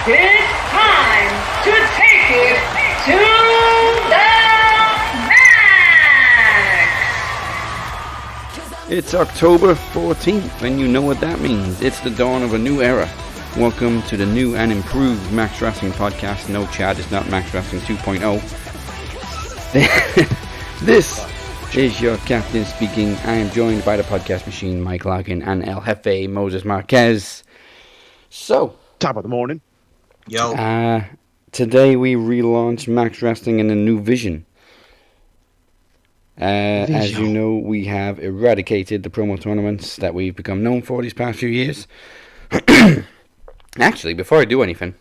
It's time to take it to the max! It's October 14th, and you know what that means. It's the dawn of a new era. Welcome to the new and improved Max Wrestling Podcast. No, Chad, it's not Max Wrestling 2.0. This is your captain speaking. I am joined by the podcast machine, Mike Larkin, and El Jefe, Moses Marquez. So, top of the morning. Yo. Today we relaunch Max Wrestling in a new vision. As you know, we have eradicated the promo tournaments that we've become known for these past few years. Actually, before I do anything,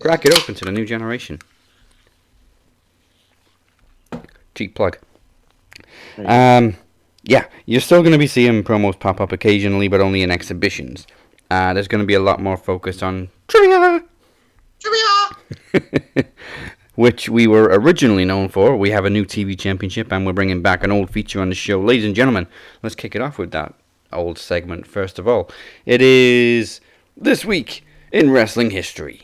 crack it open to the new generation. Cheap plug. Yeah, you're still going to be seeing promos pop up occasionally, but only in exhibitions. There's going to be a lot more focus on trivia! Which we were originally known for. We have a new TV championship, and we're bringing back an old feature on the show. Ladies and gentlemen, let's kick it off with that old segment first of all. It is This Week in Wrestling History.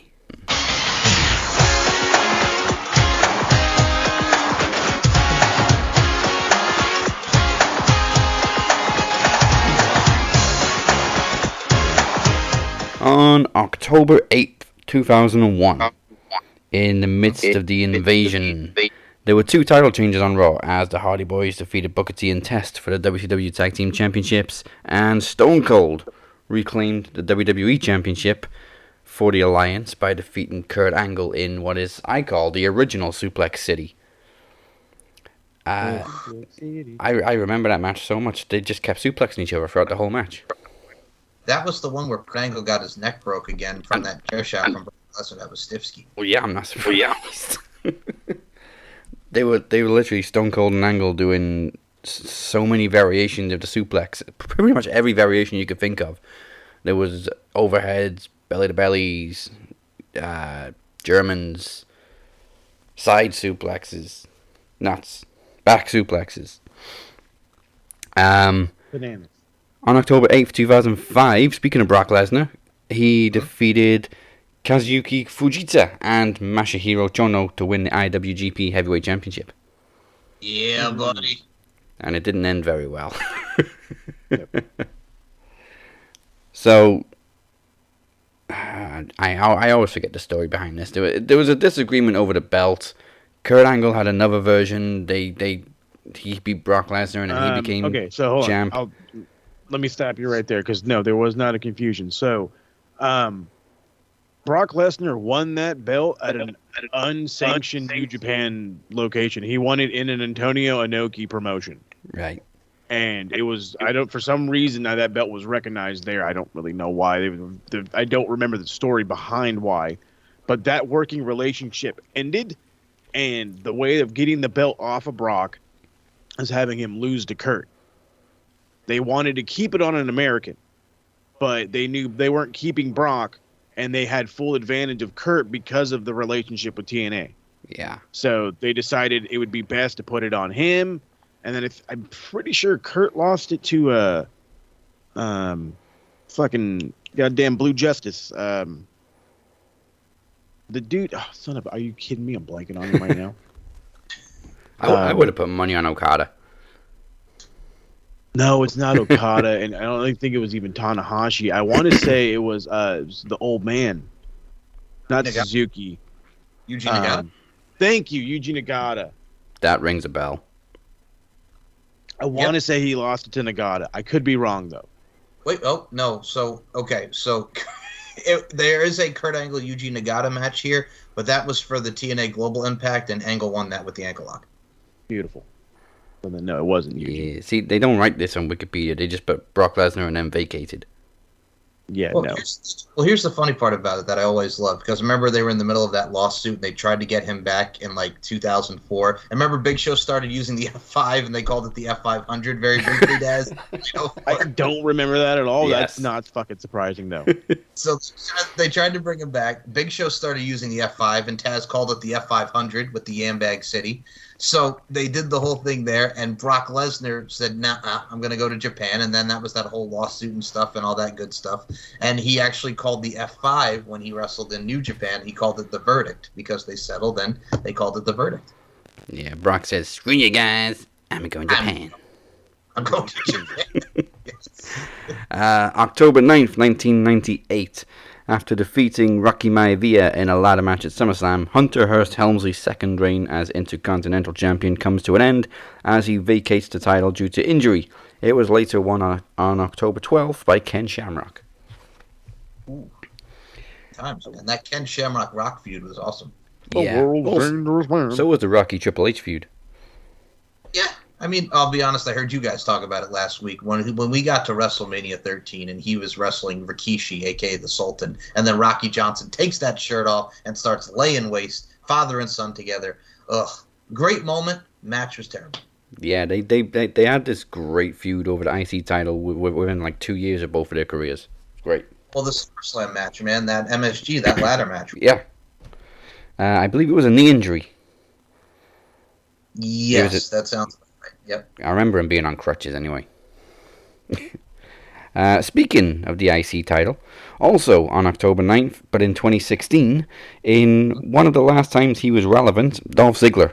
On October 8th, 2001, in the midst of the invasion, there were two title changes on Raw as the Hardy Boys defeated Booker T and Test for the WCW Tag Team Championships, and Stone Cold reclaimed the WWE Championship for the Alliance by defeating Kurt Angle in what is, I call, the original Suplex City. I remember that match so much. They just kept suplexing each other throughout the whole match. That was the one where Angle got his neck broke again from that chair shot from Lesnar. That was Stifsky. Well, yeah, I'm not surprised. They were literally Stone Cold and Angle doing so many variations of the suplex. Pretty much every variation you could think of. There was overheads, belly to bellies, Germans, side suplexes, nuts, back suplexes. Bananas. On October 8th, 2005, speaking of Brock Lesnar, he defeated Kazuki Fujita and Masahiro Chono to win the IWGP Heavyweight Championship. Yeah, buddy. And it didn't end very well. Yep. So, I always forget the story behind this. There was a disagreement over the belt. Kurt Angle had another version. He beat Brock Lesnar and then he became champ. Let me stop you right there, because no, there was not a confusion. So, Brock Lesnar won that belt at an unsanctioned New Japan location. He won it in an Antonio Inoki promotion. Right. And it was, for some reason, that belt was recognized there. I don't really know why. I don't remember the story behind why. But that working relationship ended, and the way of getting the belt off of Brock is having him lose to Kurt. They wanted to keep it on an American, but they knew they weren't keeping Brock, and they had full advantage of Kurt because of the relationship with TNA. Yeah. So they decided it would be best to put it on him, and then I'm pretty sure Kurt lost it to fucking goddamn Blue Justice. The dude, son of, are you kidding me? I'm blanking on him right now. I would have put money on Okada. No, it's not Okada, and I don't think it was even Tanahashi. I want to say it was the old man, not Suzuki. Yuji Nagata. Thank you, Yuji Nagata. That rings a bell. I want to say he lost it to Nagata. I could be wrong, though. Wait, oh, no. So, okay, so there is a Kurt Angle Yuji Nagata match here, but that was for the TNA Global Impact, and Angle won that with the ankle lock. Beautiful. Well, then, no, it wasn't Yuji. Yeah, see, they don't write this on Wikipedia. They just put Brock Lesnar and then vacated. Yeah, well, no. Here's the funny part about it that I always loved, because remember they were in the middle of that lawsuit and they tried to get him back in like 2004. And remember Big Show started using the F5 and they called it the F500 very briefly, Daz. I don't remember that at all. Yes. That's not fucking surprising, though. So they tried to bring him back. Big Show started using the F5 and Taz called it the F500 with the Yambag City. So they did the whole thing there, and Brock Lesnar said, nah, I'm going to go to Japan, and then that was that whole lawsuit and stuff and all that good stuff. And he actually called the F5 when he wrestled in New Japan. He called it the Verdict because they settled, and they called it the Verdict. Yeah, Brock says, screw you guys, I'm going to Japan. I'm going to Japan. Yes. October 9th, 1998. After defeating Rocky Maivia in a ladder match at SummerSlam, Hunter Hearst Helmsley's second reign as Intercontinental Champion comes to an end as he vacates the title due to injury. It was later won on October 12th by Ken Shamrock. Ooh. Times, man. That Ken Shamrock Rock feud was awesome. Yeah. So was the Rocky Triple H feud. Yeah. I mean, I'll be honest, I heard you guys talk about it last week when we got to WrestleMania 13 and he was wrestling Rikishi, a.k.a. the Sultan, and then Rocky Johnson takes that shirt off and starts laying waste, father and son together. Ugh. Great moment. Match was terrible. Yeah, they had this great feud over the IC title within like 2 years of both of their careers. Great. Well, the SummerSlam match, man, that MSG, that ladder match. Yeah. I believe it was a knee injury. Yes, that sounds right. Yep. I remember him being on crutches anyway. Speaking of the IC title, also on October 9th, but in 2016, in one of the last times he was relevant, Dolph Ziggler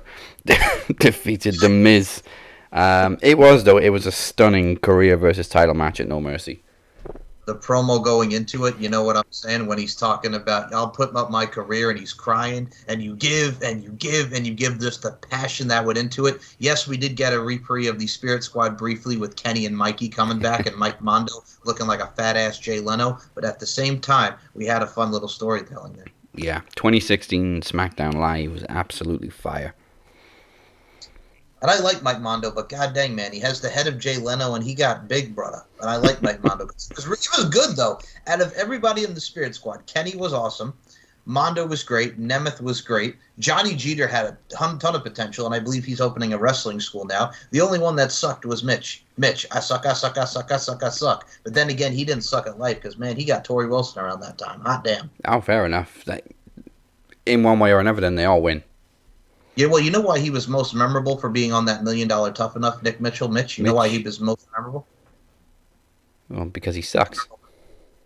defeated The Miz. It was a stunning career versus title match at No Mercy. The promo going into it, you know what I'm saying? When he's talking about, I'll put up my career, and he's crying, and you give, and you give, and you give just the passion that went into it. Yes, we did get a reprieve of the Spirit Squad briefly with Kenny and Mickie coming back, and Mike Mondo looking like a fat-ass Jay Leno, but at the same time, we had a fun little storytelling there. Yeah, 2016 SmackDown Live was absolutely fire. And I like Mike Mondo, but god dang, man, he has the head of Jay Leno, and he got big, brother. And I like Mike Mondo. He was good, though. Out of everybody in the Spirit Squad, Kenny was awesome. Mondo was great. Nemeth was great. Johnny Jeter had a ton of potential, and I believe he's opening a wrestling school now. The only one that sucked was Mitch. I suck. But then again, he didn't suck at life because, man, he got Torrie Wilson around that time. Hot damn. Oh, fair enough. In one way or another, then they all win. Yeah, well, you know why he was most memorable for being on that $1 Million Tough Enough, Nick Mitchell? Mitch, you know why he was most memorable? Well, because he sucks.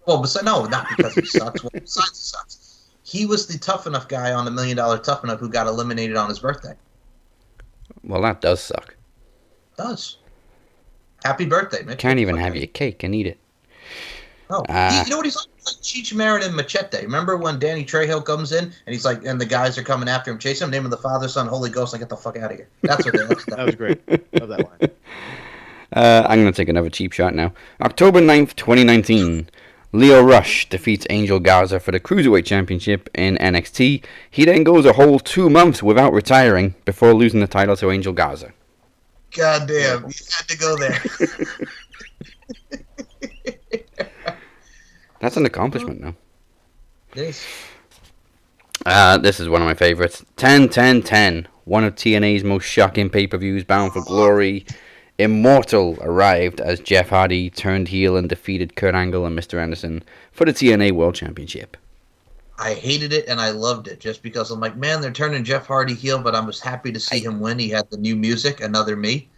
Well, no, not because he sucks. Well, besides he sucks. He was the Tough Enough guy on the $1 Million Tough Enough who got eliminated on his birthday. Well, that does suck. It does. Happy birthday, Mitch. Can't even have your cake and eat it. Oh, you know what he's like? Like Cheech Marin and Machete. Remember when Danny Trejo comes in and he's like, and the guys are coming after him, chasing him, naming the Father, Son, Holy Ghost, like, get the fuck out of here. That's what they look like. That was great. Love that line. I'm going to take another cheap shot now. October 9th, 2019. Leo Rush defeats Angel Garza for the Cruiserweight Championship in NXT. He then goes a whole 2 months without retiring before losing the title to Angel Garza. God damn, you had to go there. That's an accomplishment now. Yes. This is one of my favorites. 10-10-10. One of TNA's most shocking pay-per-views, Bound for Glory. Immortal arrived as Jeff Hardy turned heel and defeated Kurt Angle and Mr. Anderson for the TNA World Championship. I hated it and I loved it just because I'm like, man, they're turning Jeff Hardy heel, but I was happy to see him win. He had the new music, Another Me.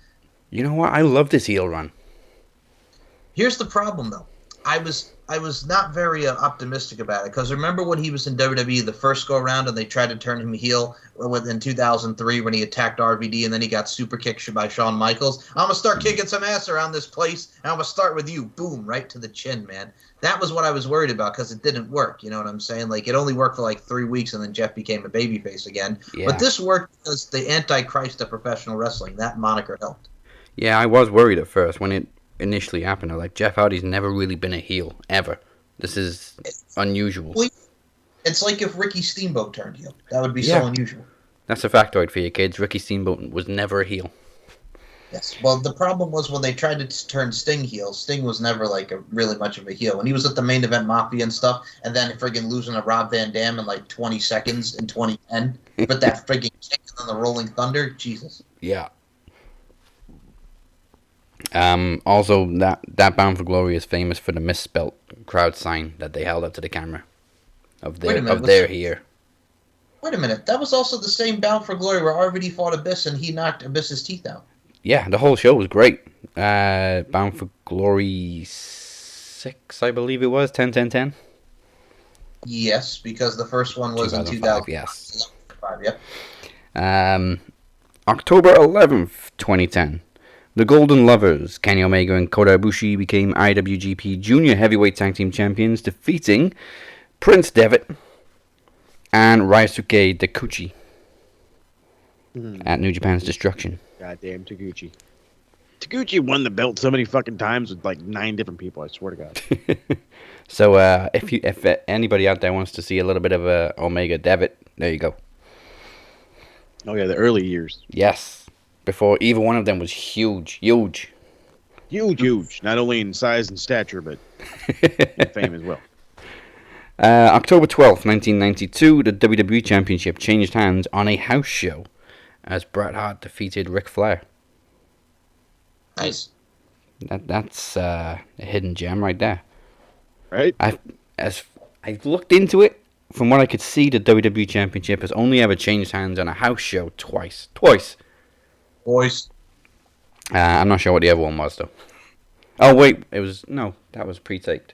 You know what? I love this heel run. Here's the problem, though. I was not very optimistic about it because remember when he was in WWE the first go around and they tried to turn him heel in 2003 when he attacked RVD and then he got super kicked by Shawn Michaels. I'm gonna start kicking some ass around this place and I'm gonna start with you, boom, right to the chin, man. That was what I was worried about because it didn't work. You know what I'm saying? Like it only worked for like 3 weeks and then Jeff became a babyface again. Yeah. But this worked because the Antichrist of professional wrestling. That moniker helped. Yeah, I was worried at first when it initially happened. I'm like, Jeff Hardy's never really been a heel, ever. This is unusual. It's like if Ricky Steamboat turned heel. That would be so unusual. That's a factoid for you kids. Ricky Steamboat was never a heel. Yes. Well, the problem was when they tried to turn Sting heel, Sting was never like really much of a heel. When he was at the Main Event Mafia and stuff, and then friggin' losing to Rob Van Dam in like 20 seconds in 2010, with that friggin' kick and then the Rolling Thunder, Jesus. Yeah. Also, that Bound for Glory is famous for the misspelt crowd sign that they held up to the camera of their here. Wait a minute. That was also the same Bound for Glory where RVD fought Abyss and he knocked Abyss's teeth out. Yeah, the whole show was great. Bound for Glory 6, I believe it was, 10-10-10. Yes, because the first one was in 2005, yes. 2005, yep. October 11th, 2010. The Golden Lovers, Kenny Omega and Kota Ibushi, became IWGP Junior Heavyweight Tag Team Champions, defeating Prince Devitt and Ryosuke Taguchi at New Japan's Destruction. Goddamn Taguchi. Taguchi won the belt so many fucking times with like 9 different people, I swear to God. So if anybody out there wants to see a little bit of Omega Devitt, there you go. Oh yeah, the early years. Yes. Before either one of them was huge. Huge. Not only in size and stature, but in fame as well. October 12th, 1992, the WWE Championship changed hands on a house show as Bret Hart defeated Ric Flair. Nice. That's a hidden gem right there. Right? I've looked into it. From what I could see, the WWE Championship has only ever changed hands on a house show twice. Boys. I'm not sure what the other one was, though. Oh, wait. That was pre-taped.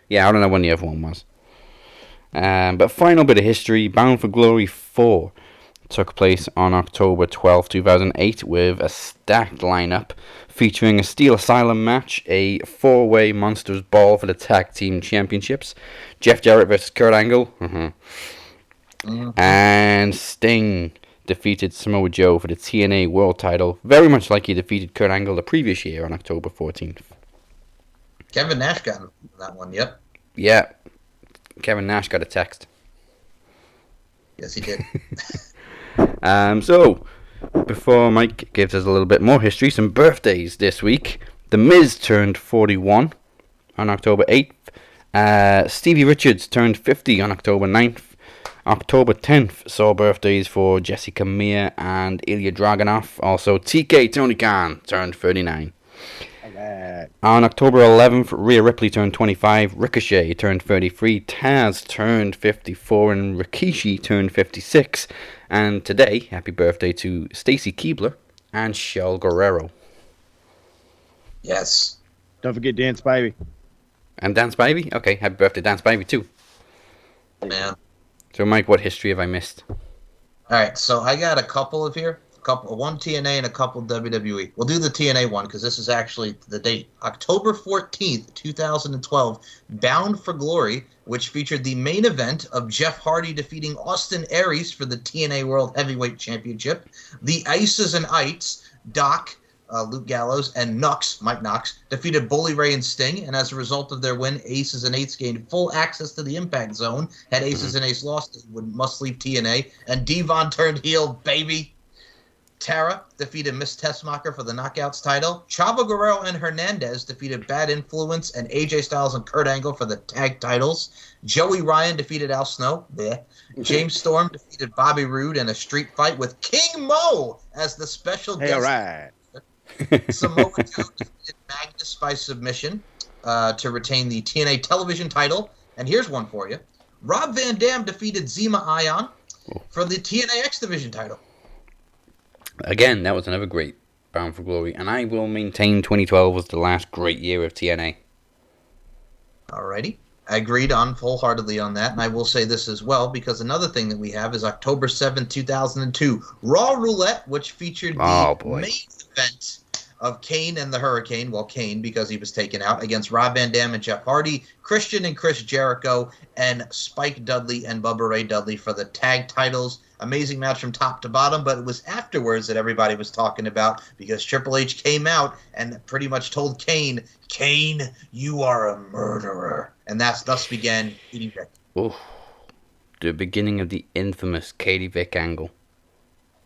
Yeah, I don't know when the other one was. But final bit of history, Bound for Glory 4 took place on October 12, 2008, with a stacked lineup featuring a Steel Asylum match, a 4-way Monsters Ball for the Tag Team Championships, Jeff Jarrett versus Kurt Angle, and Sting defeated Samoa Joe for the TNA World Title, very much like he defeated Kurt Angle the previous year on October 14th. Kevin Nash got that one, yep. Yeah, Kevin Nash got a text. Yes, he did. So, before Mike gives us a little bit more history, some birthdays this week. The Miz turned 41 on October 8th. Stevie Richards turned 50 on October 9th. October 10th saw birthdays for Jessica Meir and Ilya Dragunov. Also, TK Tony Khan turned 39. On October 11th, Rhea Ripley turned 25, Ricochet turned 33, Taz turned 54, and Rikishi turned 56. And today, happy birthday to Stacy Keibler and Shell Guerrero. Yes. Don't forget Dan Spivey. And Dan Spivey? Okay, happy birthday Dan Spivey too. Man. So Mike, what history have I missed? Alright, so I got a couple of here. One TNA and a couple WWE. We'll do the TNA one because this is actually the date. October 14th, 2012, Bound for Glory, which featured the main event of Jeff Hardy defeating Austin Aries for the TNA World Heavyweight Championship. The Ices and Ites, Doc, Luke Gallows, and Mike Knox, defeated Bully Ray and Sting, and as a result of their win, Aces and Eights gained full access to the Impact Zone. Had Aces and Eights lost, they must leave TNA, and Devon turned heel, baby. Tara defeated Miss Tessmacher for the Knockouts title. Chavo Guerrero and Hernandez defeated Bad Influence and AJ Styles and Kurt Angle for the tag titles. Joey Ryan defeated Al Snow. Bleh. James Storm defeated Bobby Roode in a street fight with King Mo as the special guest. All right. Samoa Joe defeated Magnus by submission to retain the TNA television title. And here's one for you. Rob Van Dam defeated Zema Ion for the TNA X Division title. Again, that was another great Bound for Glory, and I will maintain 2012 was the last great year of TNA. Alrighty. I agreed on wholeheartedly on that, and I will say this as well, because another thing that we have is October 7th, 2002, Raw Roulette, which featured the main event of Kane and the Hurricane, well, Kane, because he was taken out, against Rob Van Dam and Jeff Hardy, Christian and Chris Jericho, and Spike Dudley and Bubba Ray Dudley for the tag titles. Amazing match from top to bottom, but it was afterwards that everybody was talking about because Triple H came out and pretty much told Kane, you are a murderer. And thus began Katie Vick. Oh, the beginning of the infamous Katie Vick angle.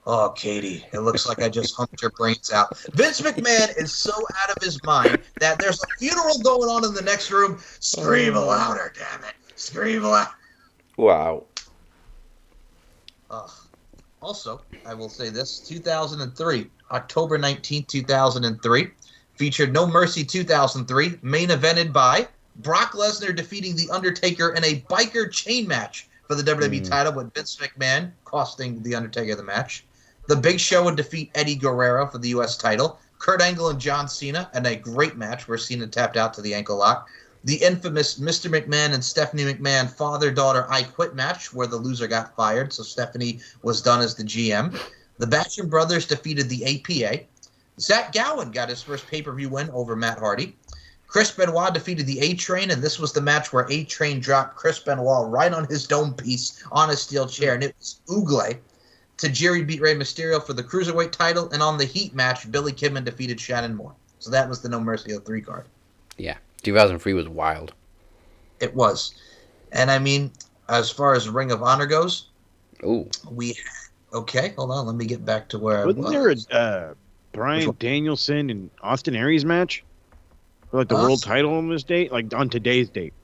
Oh, Katie, it looks like I just humped your brains out. Vince McMahon is so out of his mind that there's a funeral going on in the next room. Scream louder, damn it. Scream louder. Wow. Also, I will say this, 2003, October 19th, 2003, featured No Mercy 2003, main evented by Brock Lesnar defeating The Undertaker in a biker chain match for the WWE title with Vince McMahon costing The Undertaker the match. The Big Show would defeat Eddie Guerrero for the U.S. title. Kurt Angle and John Cena in a great match where Cena tapped out to the ankle lock. The infamous Mr. McMahon and Stephanie McMahon father-daughter I Quit match where the loser got fired, so Stephanie was done as the GM. The Basham Brothers defeated the APA. Zach Gowen got his first pay-per-view win over Matt Hardy. Chris Benoit defeated the A-Train, and this was the match where A-Train dropped Chris Benoit right on his dome piece on a steel chair, and it was Oogle. Tajiri beat Rey Mysterio for the Cruiserweight title, and on the Heat match, Billy Kidman defeated Shannon Moore. So that was the No Mercy of 3 card. Yeah, 2003 was wild. It was. And I mean, as far as Ring of Honor goes, okay, hold on, let me get back to where Wasn't there a Bryan Danielson and Austin Aries match? For like the world title on this date? Like on today's date?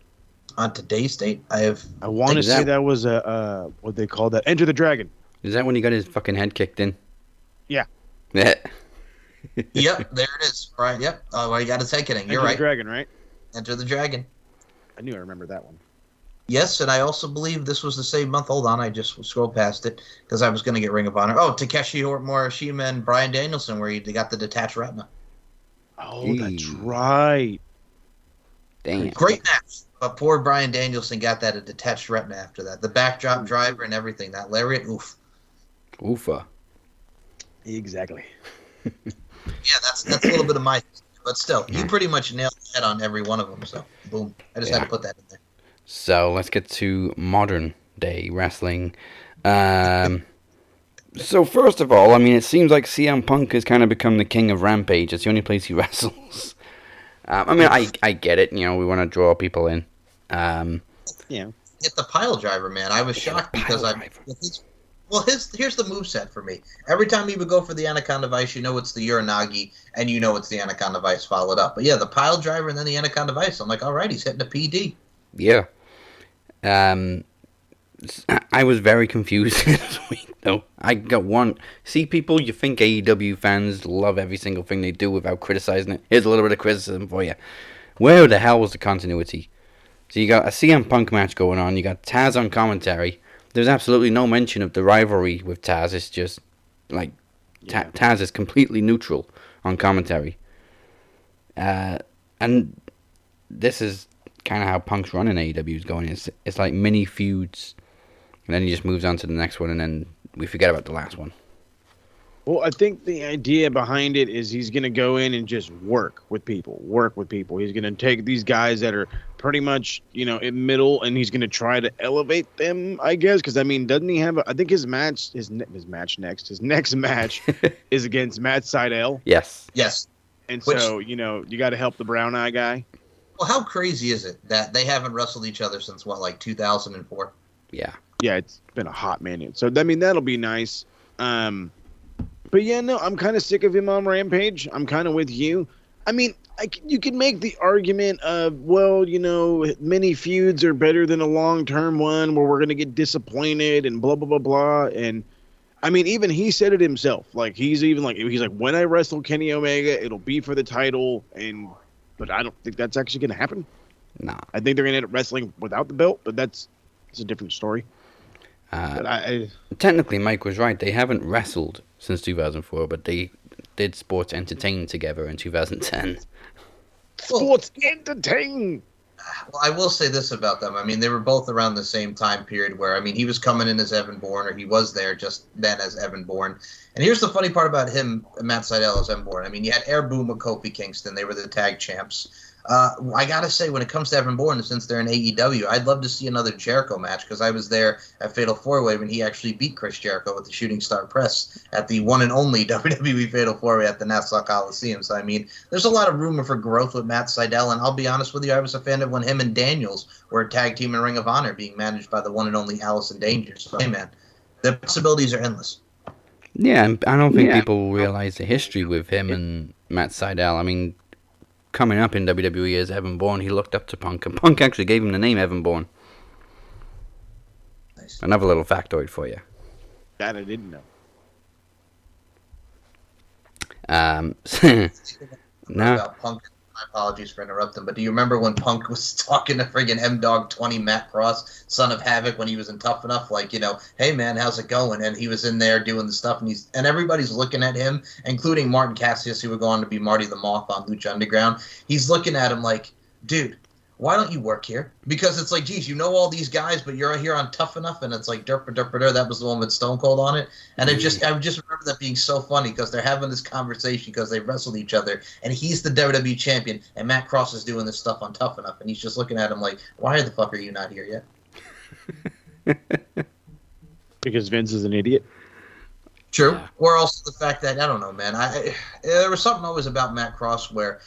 On today's date? I want to say that was what they call that? Enter the Dragon. Is that when he got his fucking head kicked in? Yeah. Yeah. Yep, there it is. Right, yep. Oh, well, you got his head kicked in. You're right. Enter the Dragon, right? Enter the Dragon. I knew I remembered that one. Yes, and I also believe this was the same month. Hold on, I just scrolled past it because I was going to get Ring of Honor. Oh, Takeshi Morishima and Bryan Danielson, where they got the detached retina. Oh, that's right. Damn. Great match. But poor Bryan Danielson got that a detached retina after that. The backdrop driver and everything. That lariat, oof. Oofa. Exactly. Yeah, that's a little bit of my... But still, you pretty much nailed that on every one of them. So, boom. I just had to put that in there. So, let's get to modern day wrestling. So, first of all, I mean, it seems like CM Punk has kind of become the king of Rampage. It's the only place he wrestles. I mean, I get it. You know, we want to draw people in. Yeah. Get the pile driver, man. I was shocked because here's the moveset for me. Every time he would go for the Anaconda Vice, you know it's the Uranagi, and you know it's the Anaconda Vice followed up. But yeah, the pile driver and then the Anaconda Vice. I'm like, all right, he's hitting a PD. Yeah. I was very confused this week, though. I got one. See, people, you think AEW fans love every single thing they do without criticizing it. Here's a little bit of criticism for you. Where the hell was the continuity? So you got a CM Punk match going on. You got Taz on commentary. There's absolutely no mention of the rivalry with Taz. It's just, like, Taz is completely neutral on commentary. And this is kind of how Punk's running AEW is going. It's like mini feuds. And then he just moves on to the next one, and then we forget about the last one. Well, I think the idea behind it is he's going to go in and just work with people. He's going to take these guys that are pretty much, you know, in middle, and he's going to try to elevate them, I guess. Because, I mean, doesn't he have I think his next match is against Matt Sydal. Yes. And so, you know, you got to help the brown eye guy. Well, how crazy is it that they haven't wrestled each other since, 2004? Yeah. Yeah, it's been a hot minute. So, I mean, that'll be nice. But yeah, no, I'm kind of sick of him on Rampage. I'm kind of with you. I mean, you can make the argument of, well, you know, many feuds are better than a long-term one where we're going to get disappointed and blah, blah, blah, blah. And, I mean, even he said it himself. Like, he's like, when I wrestle Kenny Omega, it'll be for the title. But I don't think that's actually going to happen. Nah. I think they're going to end up wrestling without the belt, but it's a different story. Technically, Mike was right. They haven't wrestled since 2004, but they did Sports Entertain together in 2010. Sports Entertain! Well, I will say this about them. I mean, they were both around the same time period where, I mean, he was coming in as Evan Bourne, or he was there just then as Evan Bourne. And here's the funny part about him, Matt Sydal as Evan Bourne. I mean, you had Air Boom with Kofi Kingston. They were the tag champs. I got to say, when it comes to Evan Bourne, since they're in AEW, I'd love to see another Jericho match because I was there at Fatal 4-Way when he actually beat Chris Jericho with the Shooting Star Press at the one and only WWE Fatal 4-Way at the Nassau Coliseum. So, I mean, there's a lot of room for growth with Matt Sydal, and I'll be honest with you, I was a fan of when him and Daniels were a tag team in Ring of Honor being managed by the one and only Allison Danger. So, hey, man, the possibilities are endless. Yeah, and I don't think people realize the history with him and Matt Sydal. I mean, coming up in WWE as Evan Bourne, he looked up to Punk, and Punk actually gave him the name Evan Bourne. Nice. Another little factoid for you. That I didn't know. About Punk My apologies for interrupting, but do you remember when Punk was talking to friggin' M-Dog 20 Matt Cross, Son of Havoc, when he was in Tough Enough? Like, hey man, how's it going? And he was in there doing the stuff, and everybody's looking at him, including Martin Cassius, who would go on to be Marty the Moth on Lucha Underground. He's looking at him like, dude, why don't you work here? Because it's like, geez, you know all these guys, but you're here on Tough Enough, and it's like derp. That was the one with Stone Cold on it, and I just remember that being so funny because they're having this conversation because they wrestled each other, and he's the WWE champion, and Matt Cross is doing this stuff on Tough Enough, and he's just looking at him like, why the fuck are you not here yet? Because Vince is an idiot. True, Yeah. or also the fact that I don't know, man. There was something always about Matt Cross where.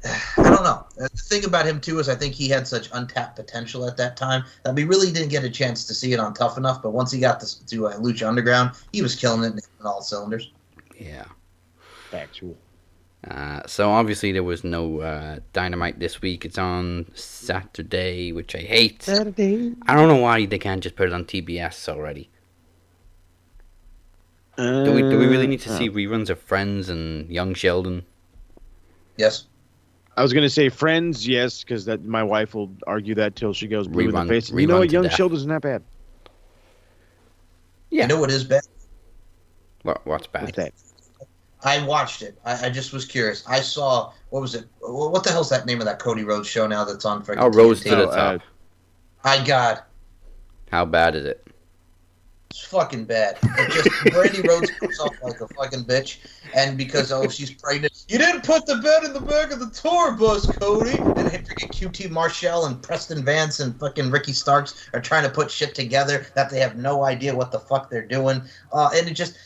I don't know. The thing about him, too, is I think he had such untapped potential at that time that we really didn't get a chance to see it on Tough Enough. But once he got to Lucha Underground, he was killing it in all cylinders. Yeah. Factual. So obviously there was no Dynamite this week. It's on Saturday, which I hate. Saturday. I don't know why they can't just put it on TBS already. Do we really need to see reruns of Friends and Young Sheldon? Yes. I was gonna say Friends, yes, because my wife will argue that till she goes blue in the face. And you Rerun know what? to Young death. Sheldon's not bad. Yeah. You know what is bad? What's bad? What's that? I watched it. I just was curious. I saw, what was it? What the hell's that name of that Cody Rhodes show now that's on freaking Rose TNT? to the Top. My God. How bad is it? It's fucking bad. It just Brandy Rhodes comes off like a fucking bitch, and because she's pregnant, you didn't put the bed in the back of the tour bus, Cody. And freaking QT Marshall and Preston Vance and fucking Ricky Starks are trying to put shit together that they have no idea what the fuck they're doing, and it just.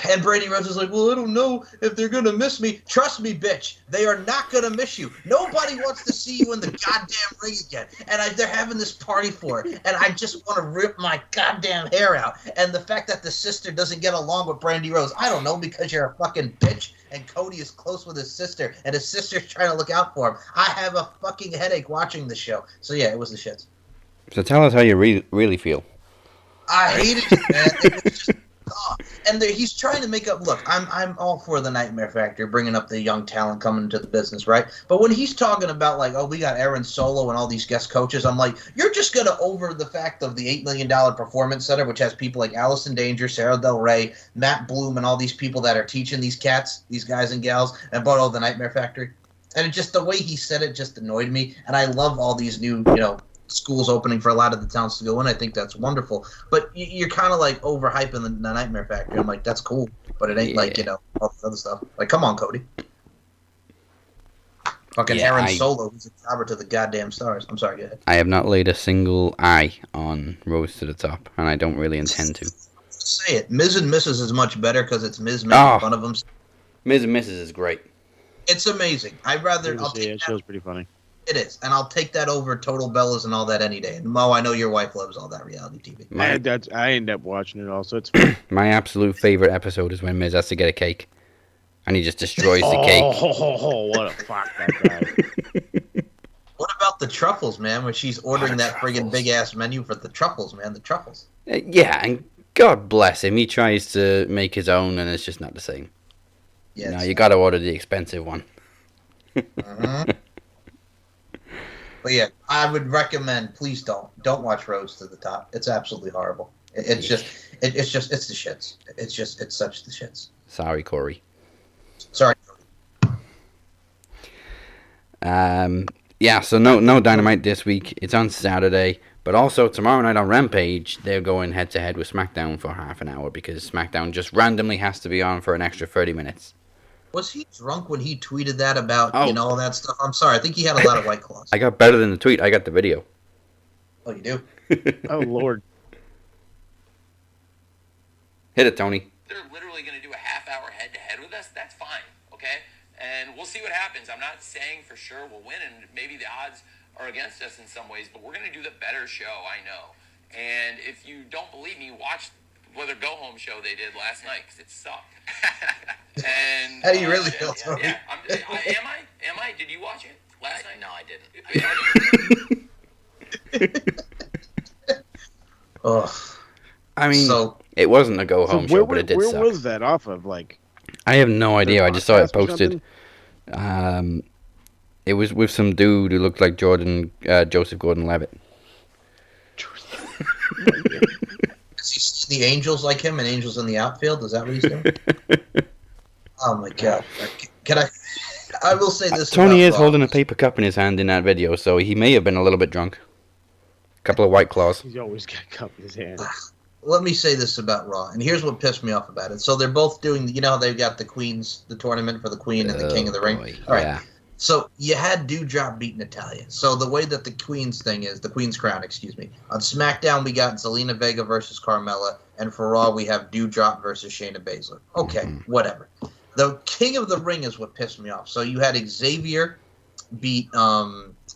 And Brady Rhodes is like, well, I don't know if they're going to miss me. Trust me, bitch. They are not going to miss you. Nobody wants to see you in the goddamn ring again. And they're having this party for it. And I just want to rip my goddamn hair out. And the fact that the sister doesn't get along with Brandy Rhodes, I don't know, because you're a fucking bitch. And Cody is close with his sister. And his sister's trying to look out for him. I have a fucking headache watching the show. So, yeah, it was the shits. So tell us how you really feel. I hated it, man. It was just... And he's trying to make up. Look, I'm all for the Nightmare Factory, bringing up the young talent coming into the business, right? But when he's talking about like, oh, we got Aaron Solo and all these guest coaches, I'm like, you're just gonna over the fact of the $8 million Performance Center, which has people like Allison Danger, Sarah Del Rey, Matt Bloom, and all these people that are teaching these cats, these guys and gals, and about the Nightmare Factory. And it just the way he said it just annoyed me. And I love all these new, schools opening for a lot of the towns to go in. I think that's wonderful. But you're kind of like overhyping the Nightmare Factory. I'm like, that's cool, but it ain't like, all this other stuff. Like, come on, Cody. Fucking Aaron Solo, who's a jobber to the goddamn stars. I'm sorry, go ahead. I have not laid a single eye on Rose to the Top, and I don't really intend to. Say it. Miz and Mrs. is much better because it's Miz making fun of him. Miz and Mrs. is great. It's amazing. I'll take that show's pretty funny. It is, and I'll take that over Total Bellas and all that any day. And Mo, I know your wife loves all that reality TV. I end up watching it also. It's my absolute favorite episode is when Miz has to get a cake, and he just destroys the cake. Oh, what a fuck that guy! What about the truffles, man? When she's ordering that friggin' big ass menu for the truffles, man, the truffles. Yeah, and God bless him. He tries to make his own, and it's just not the same. Yeah, no, you got to order the expensive one. But yeah, I would recommend. Please don't watch Rose to the Top. It's absolutely horrible. It's the shits. It's such the shits. Sorry, Corey. Sorry. Yeah. So no Dynamite this week. It's on Saturday, but also tomorrow night on Rampage, they're going head to head with Smackdown for half an hour because Smackdown just randomly has to be on for an extra 30 minutes. Was he drunk when he tweeted that about all that stuff? I'm sorry. I think he had a lot of White Claws. I got better than the tweet. I got the video. Oh, you do? Oh, Lord. Hit it, Tony. They're literally going to do a half-hour head-to-head with us. That's fine, okay? And we'll see what happens. I'm not saying for sure we'll win, and maybe the odds are against us in some ways, but we're going to do the better show, I know. And if you don't believe me, watch the go-home show they did last night, because it sucked. And how do you really feel, Tony? Yeah, am I? Did you watch it last night? No, I didn't. I mean, it wasn't a go-home show, but it did suck. Where was that off of? Like, I have no idea. I just saw it posted. It was with some dude who looked like Joseph Gordon-Levitt. Is he seeing the Angels like him and Angels in the outfield? Is that what he's doing? Oh my god! Can I? I will say this. Tony is Raw. holding a paper cup in his hand in that video, so he may have been a little bit drunk. A couple of White Claws. He's always got a cup in his hand. Let me say this about Raw, and here's what pissed me off about it. So they're both doing, you know how they've got the Queens, the tournament for the Queen and the King of the Ring? Boy. All right. Yeah. So you had Dewdrop beat Natalia. So the way that the Queen's thing is, the Queen's crown, excuse me. On SmackDown, we got Zelina Vega versus Carmella, and for Raw, we have Dewdrop versus Shayna Baszler. Okay, whatever. The King of the Ring is what pissed me off. So you had Xavier beat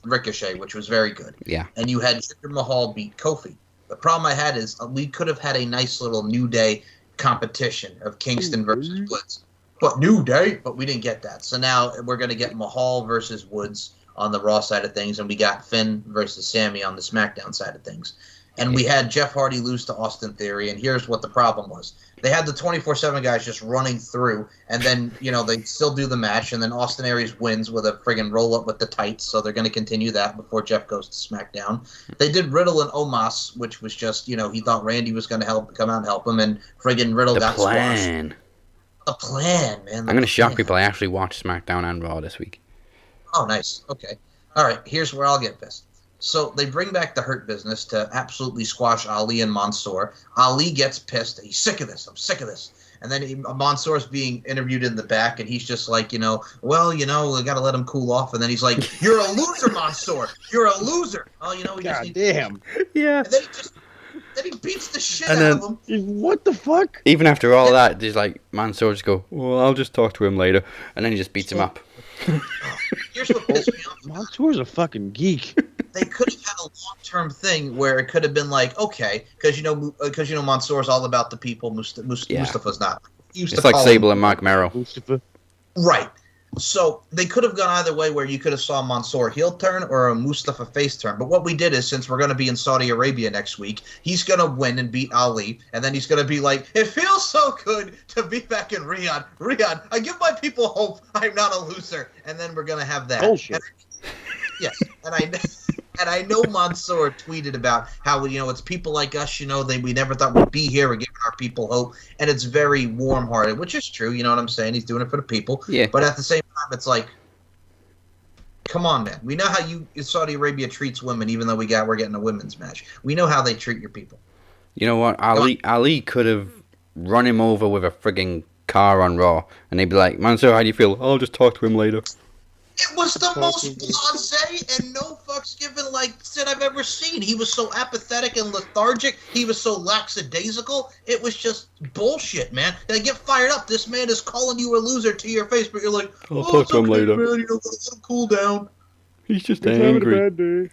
Ricochet, which was very good. Yeah. And you had Jinder Mahal beat Kofi. The problem I had is we could have had a nice little New Day competition of Kingston versus Woods. But New Day, but we didn't get that. So now we're going to get Mahal versus Woods on the Raw side of things, and we got Finn versus Sammy on the SmackDown side of things. And we had Jeff Hardy lose to Austin Theory, and here's what the problem was. They had the 24/7 guys just running through, and then, you know, they still do the match, and then Austin Aries wins with a friggin' roll-up with the tights, so they're going to continue that before Jeff goes to SmackDown. They did Riddle and Omos, which was just, you know, he thought Randy was going to come out and help him, and friggin' Riddle got squashed. The plan, man. I'm going to shock people. I actually watched SmackDown and Raw this week. Oh, nice. Okay. All right, here's where I'll get pissed. So they bring back the Hurt Business to absolutely squash Ali and Mansoor. Ali gets pissed. He's sick of this. I'm sick of this. And then Mansoor's being interviewed in the back, and he's just like, well, we got to let him cool off. And then he's like, you're a loser, Mansoor. You're a loser. Oh, we just need damn. Yeah. And then he beats the shit out of him. What the fuck? Even after all that, there's like, Mansoor just go, well, I'll just talk to him later. And then he just beats him up. Here's what pissed me off. Mansoor's a fucking geek. They could have had a long-term thing where it could have been like, okay, because Mansoor's all about the people. Mustafa's not. It's like Sable and Mark Merrow. Mustafa. Right. So they could have gone either way, where you could have saw Mansoor heel turn or a Mustafa face turn. But what we did is, since we're going to be in Saudi Arabia next week, he's going to win and beat Ali, and then he's going to be like, it feels so good to be back in Riyadh. Riyadh, I give my people hope I'm not a loser. And then we're going to have that. Bullshit. Yes, and I know Mansoor tweeted about how, it's people like us, we never thought we'd be here. We're giving our people hope, and it's very warm-hearted, which is true. You know what I'm saying? He's doing it for the people. Yeah. But at the same time, it's like, come on, man. We know how Saudi Arabia treats women, even though we're getting a women's match. We know how they treat your people. You know what? Ali could have run him over with a frigging car on Raw, and they'd be like, Mansoor, how do you feel? I'll just talk to him later. It was the most blasé and no fucks given shit I've ever seen. He was so apathetic and lethargic. He was so lackadaisical. It was just bullshit, man. They get fired up. This man is calling you a loser to your face, but you're like, I'll talk to him later. Man, let him cool down. He's just angry. Having a bad day.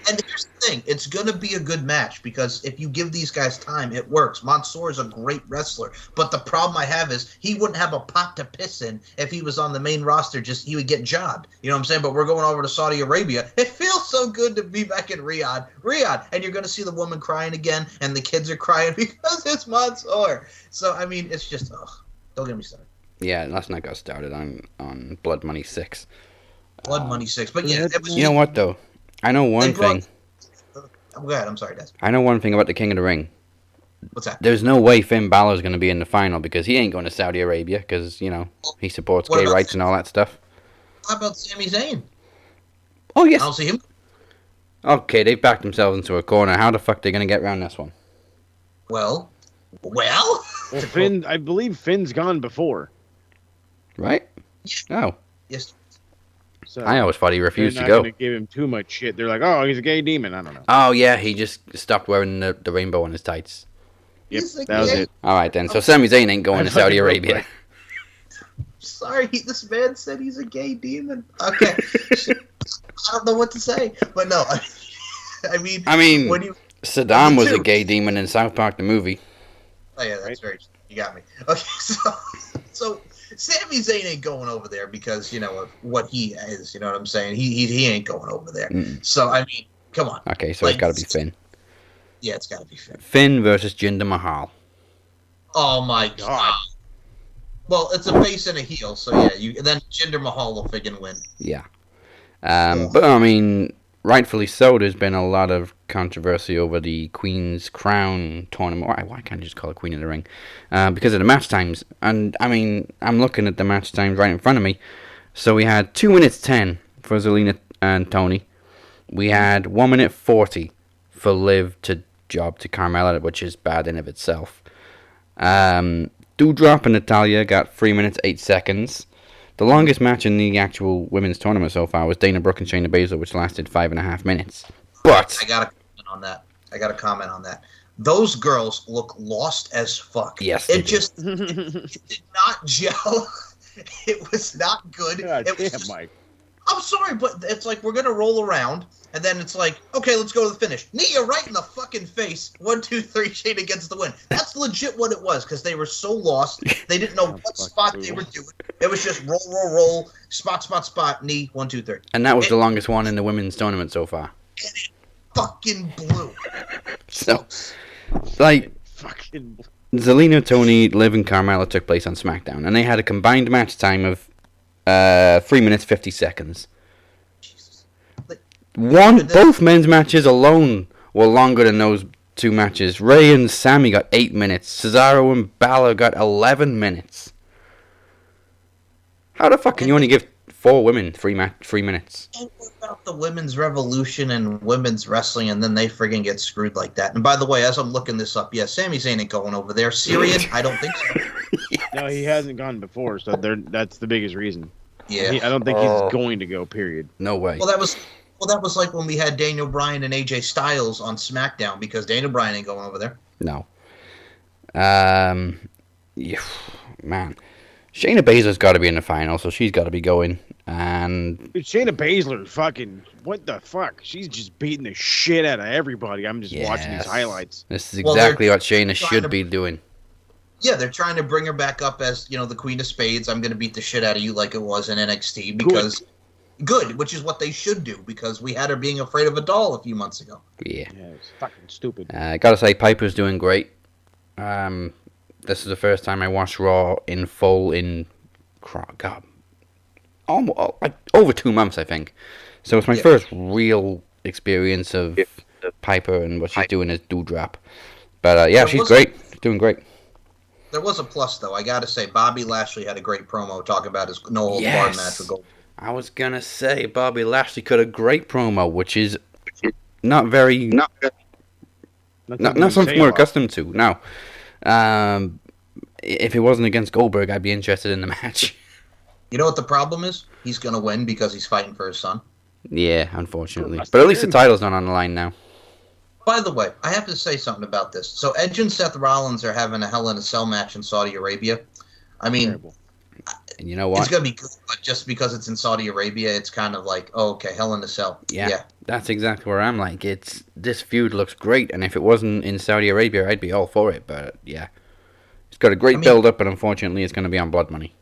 And here's the thing. It's going to be a good match because if you give these guys time, it works. Mansoor is a great wrestler. But the problem I have is he wouldn't have a pot to piss in if he was on the main roster. He would get jobbed. You know what I'm saying? But we're going over to Saudi Arabia. It feels so good to be back in Riyadh. And you're going to see the woman crying again, and the kids are crying because it's Mansoor. So, I mean, it's just, don't get me started. Yeah, let's not get started on Blood Money 6. Blood Money 6. But yeah, it was, you know what, though? I know one thing. Go ahead. I'm sorry, Des. I know one thing about the King of the Ring. What's that? There's no way Finn Balor's going to be in the final because he ain't going to Saudi Arabia because, he supports gay rights and all that stuff. How about Sami Zayn? Oh, yes. I don't see him. Okay, they've backed themselves into a corner. How the fuck are they going to get around this one? Well? Well, Finn, I believe Finn's gone before. Right? Oh. Yes. So I always thought he refused to go. They're not going to give him too much shit. They're like, oh, he's a gay demon. I don't know. Oh, yeah, he just stopped wearing the rainbow on his tights. Yep, that was it. All right, then. So Sami Zayn ain't going to Saudi Arabia. Sorry, this man said he's a gay demon. Okay. I don't know what to say. But no, I mean when Saddam was a gay demon in South Park, the movie. Oh, yeah, that's very... You got me. Okay, so Sami Zayn ain't going over there because, of what he is. You know what I'm saying? He ain't going over there. So, I mean, come on. Okay, so it's got to be Finn. Yeah, it's got to be Finn. Finn versus Jinder Mahal. Oh, my God. Well, it's a face and a heel, so yeah. And then Jinder Mahal will friggin' win. Yeah. But I mean, rightfully so. There's been a lot of controversy over the Queen's Crown tournament. Why can't I just call it Queen of the Ring? Because of the match times. And I mean, I'm looking at the match times right in front of me. So we had 2 minutes 10 for Zelina and Tony. We had 1 minute 40 for Liv to job to Carmella, which is bad in of itself. Doudrop and Natalya got 3 minutes 8 seconds. The longest match in the actual women's tournament so far was Dana Brooke and Shayna Baszler, which lasted 5.5 minutes. But I got to comment on that. Those girls look lost as fuck. Yes, it did not gel. It was not good. God it was damn, Mike. I'm sorry, but it's like we're gonna roll around, and then it's like, okay, let's go to the finish. Nia right in the fucking face. 1, 2, 3, Shayna gets the win. That's legit what it was, because they were so lost. They didn't know what spot they were doing. It was just roll, spot, knee, 1, 2, 3. And that was the longest one in the women's tournament so far. And it fucking blew. So, like, Fucking. Zelina, Tony, Liv, and Carmella took place on SmackDown, and they had a combined match time of 3 minutes 50 seconds. Jesus. Both men's matches alone were longer than those two matches. Ray and Sammy got 8 minutes. Cesaro and Balor got 11 minutes. How the fuck can you only give 4 women 3 minutes? And what about the women's revolution and women's wrestling, and then they friggin' get screwed like that? And by the way, as I'm looking this up, yeah, Sami Zayn ain't going over there. Syrian? I don't think so. No, he hasn't gone before, so that's the biggest reason. Yeah. I don't think he's going to go, period. No way. Well, that was like when we had Daniel Bryan and AJ Styles on SmackDown, because Daniel Bryan ain't going over there. No. Yeah, man. Shayna Baszler's got to be in the final, so she's got to be going. And Dude, Shayna Baszler, fucking, what the fuck? She's just beating the shit out of everybody. I'm just watching these highlights. This is exactly what Shayna should be doing. Yeah, they're trying to bring her back up as, the Queen of Spades. I'm going to beat the shit out of you like it was in NXT, because... Good, which is what they should do, because we had her being afraid of a doll a few months ago. Yeah. Yeah, it's fucking stupid. Gotta say, Piper's doing great. This is the first time I watched Raw in full in... God. Almost, like, over 2 months, I think. So it's my first real experience of Piper and what she's doing as Doudrop. But, yeah, she's great. She's doing great. There was a plus, though. I gotta say, Bobby Lashley had a great promo talking about his no-holds-barred match with Gold. I was gonna say Bobby Lashley cut a great promo, which is not something we're accustomed to. Now, if it wasn't against Goldberg, I'd be interested in the match. You know what the problem is? He's gonna win because he's fighting for his son. Yeah, unfortunately, but at least the title's not on the line now. By the way, I have to say something about this. So Edge and Seth Rollins are having a Hell in a Cell match in Saudi Arabia. I mean. Terrible. And you know what? It's going to be good, but just because it's in Saudi Arabia, it's kind of like, oh, okay, Hell in a Cell. Yeah, that's exactly where I'm like. This feud looks great, and if it wasn't in Saudi Arabia, I'd be all for it. But, yeah. It's got a great build-up, but unfortunately, it's going to be on Blood Money.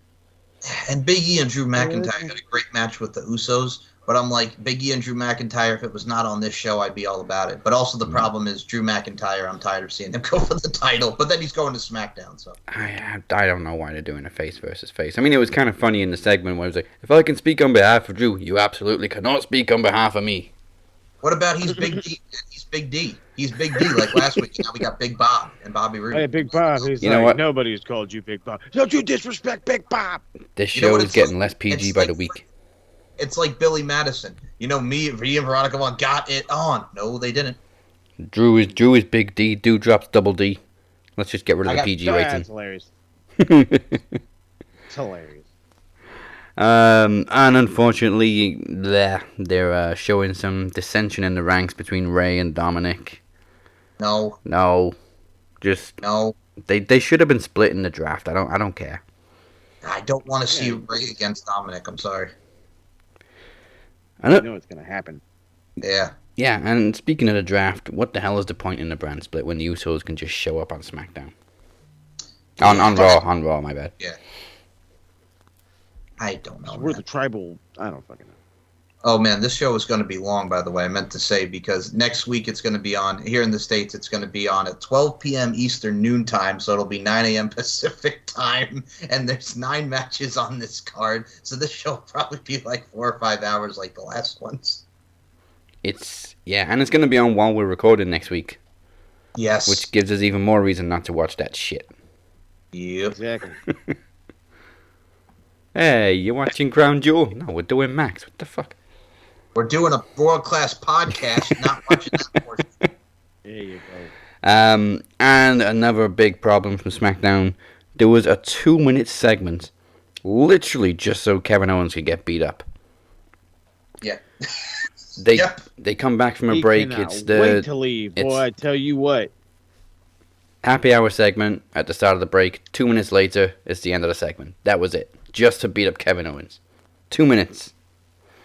And Big E and Drew McIntyre had a great match with the Usos. But I'm like, Big E and Drew McIntyre, if it was not on this show, I'd be all about it. But also the problem is Drew McIntyre, I'm tired of seeing him go for the title. But then he's going to SmackDown, so. I don't know why they're doing a face versus face. I mean, it was kind of funny in the segment where it was like, if I can speak on behalf of Drew, you absolutely cannot speak on behalf of me. What about he's Big D? He's Big D. He's Big D like last week. Now we got Big Bob and Bobby Roode. Hey, Big Bob. He's you know what? Nobody's called you Big Bob. Don't you disrespect Big Bob. This show is getting less PG by the week. It's like Billy Madison. You know, me and Veronica Vaughn got it on. No, they didn't. Drew is Big D. Doudrop's Double D. Let's just get rid of the PG rating. That's hilarious. It's hilarious. And unfortunately, they're showing some dissension in the ranks between Ray and Dominic. No. Just no. They should have been split in the draft. I don't care. I don't want to see Ray against Dominic. I'm sorry. I know it's going to happen. Yeah. Yeah, and speaking of the draft, what the hell is the point in the brand split when the Usos can just show up on SmackDown? On Raw, my bad. Yeah. I don't know. So we're the tribal. I don't fucking know. Oh man, this show is going to be long, by the way. I meant to say, because next week it's going to be on, here in the States, it's going to be on at 12 p.m. Eastern noon time, so it'll be 9 a.m. Pacific time, and there's 9 matches on this card, so this show will probably be like 4 or 5 hours like the last ones. And it's going to be on while we're recording next week. Yes. Which gives us even more reason not to watch that shit. Yep. Exactly. Hey, you watching Crown Jewel? No, we're doing Max. What the fuck? We're doing a world-class podcast, not watching that portion. There you go. And another big problem from SmackDown. There was a 2-minute segment, literally just so Kevin Owens could get beat up. Yeah. They come back from a He break. cannot It's the wait to leave. Boy, I tell you what. happy hour segment at the start of the break. 2 minutes later, it's the end of the segment. That was it. Just to beat up Kevin Owens. 2 minutes.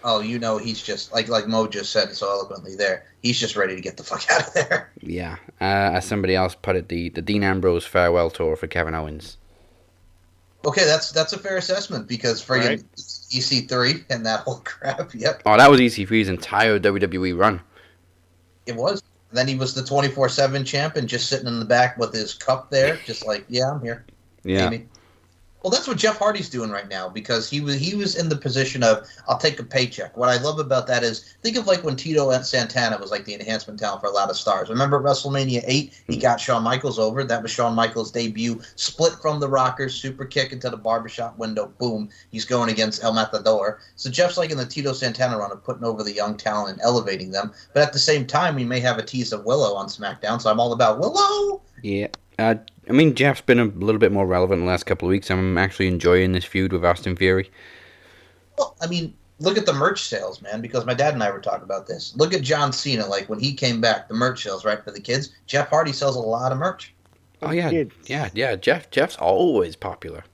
Oh, you know, he's just, like Mo just said so eloquently there, he's just ready to get the fuck out of there. Yeah. As somebody else put it, the Dean Ambrose farewell tour for Kevin Owens. Okay, that's a fair assessment, because friggin' Right. EC3 and that whole crap, yep, Oh, that was EC3's entire WWE run. it was. And then he was the 24/7 champ and just sitting in the back with his cup there, just like, yeah, I'm here. Yeah. Amy. Well, that's what Jeff Hardy's doing right now, because he was in the position of, I'll take a paycheck. What I love about that is, think of like when Tito and Santana was like the enhancement talent for a lot of stars. Remember at WrestleMania 8, he got Shawn Michaels over. That was Shawn Michaels' debut. Split from the Rockers, super kick into the barbershop window. Boom. He's going against El Matador. So Jeff's like in the Tito Santana run of putting over the young talent and elevating them. But at the same time, we may have a tease of Willow on SmackDown, so I'm all about Willow. Yeah. I mean, Jeff's been a little bit more relevant in the last couple of weeks. I'm actually enjoying this feud with Austin Theory. Well, I mean, look at the merch sales, man, because my dad and I were talking about this. Look at John Cena, like when he came back, the merch sales, right, for the kids. Jeff Hardy sells a lot of merch. Oh, yeah. Kids. Yeah. Jeff's always popular.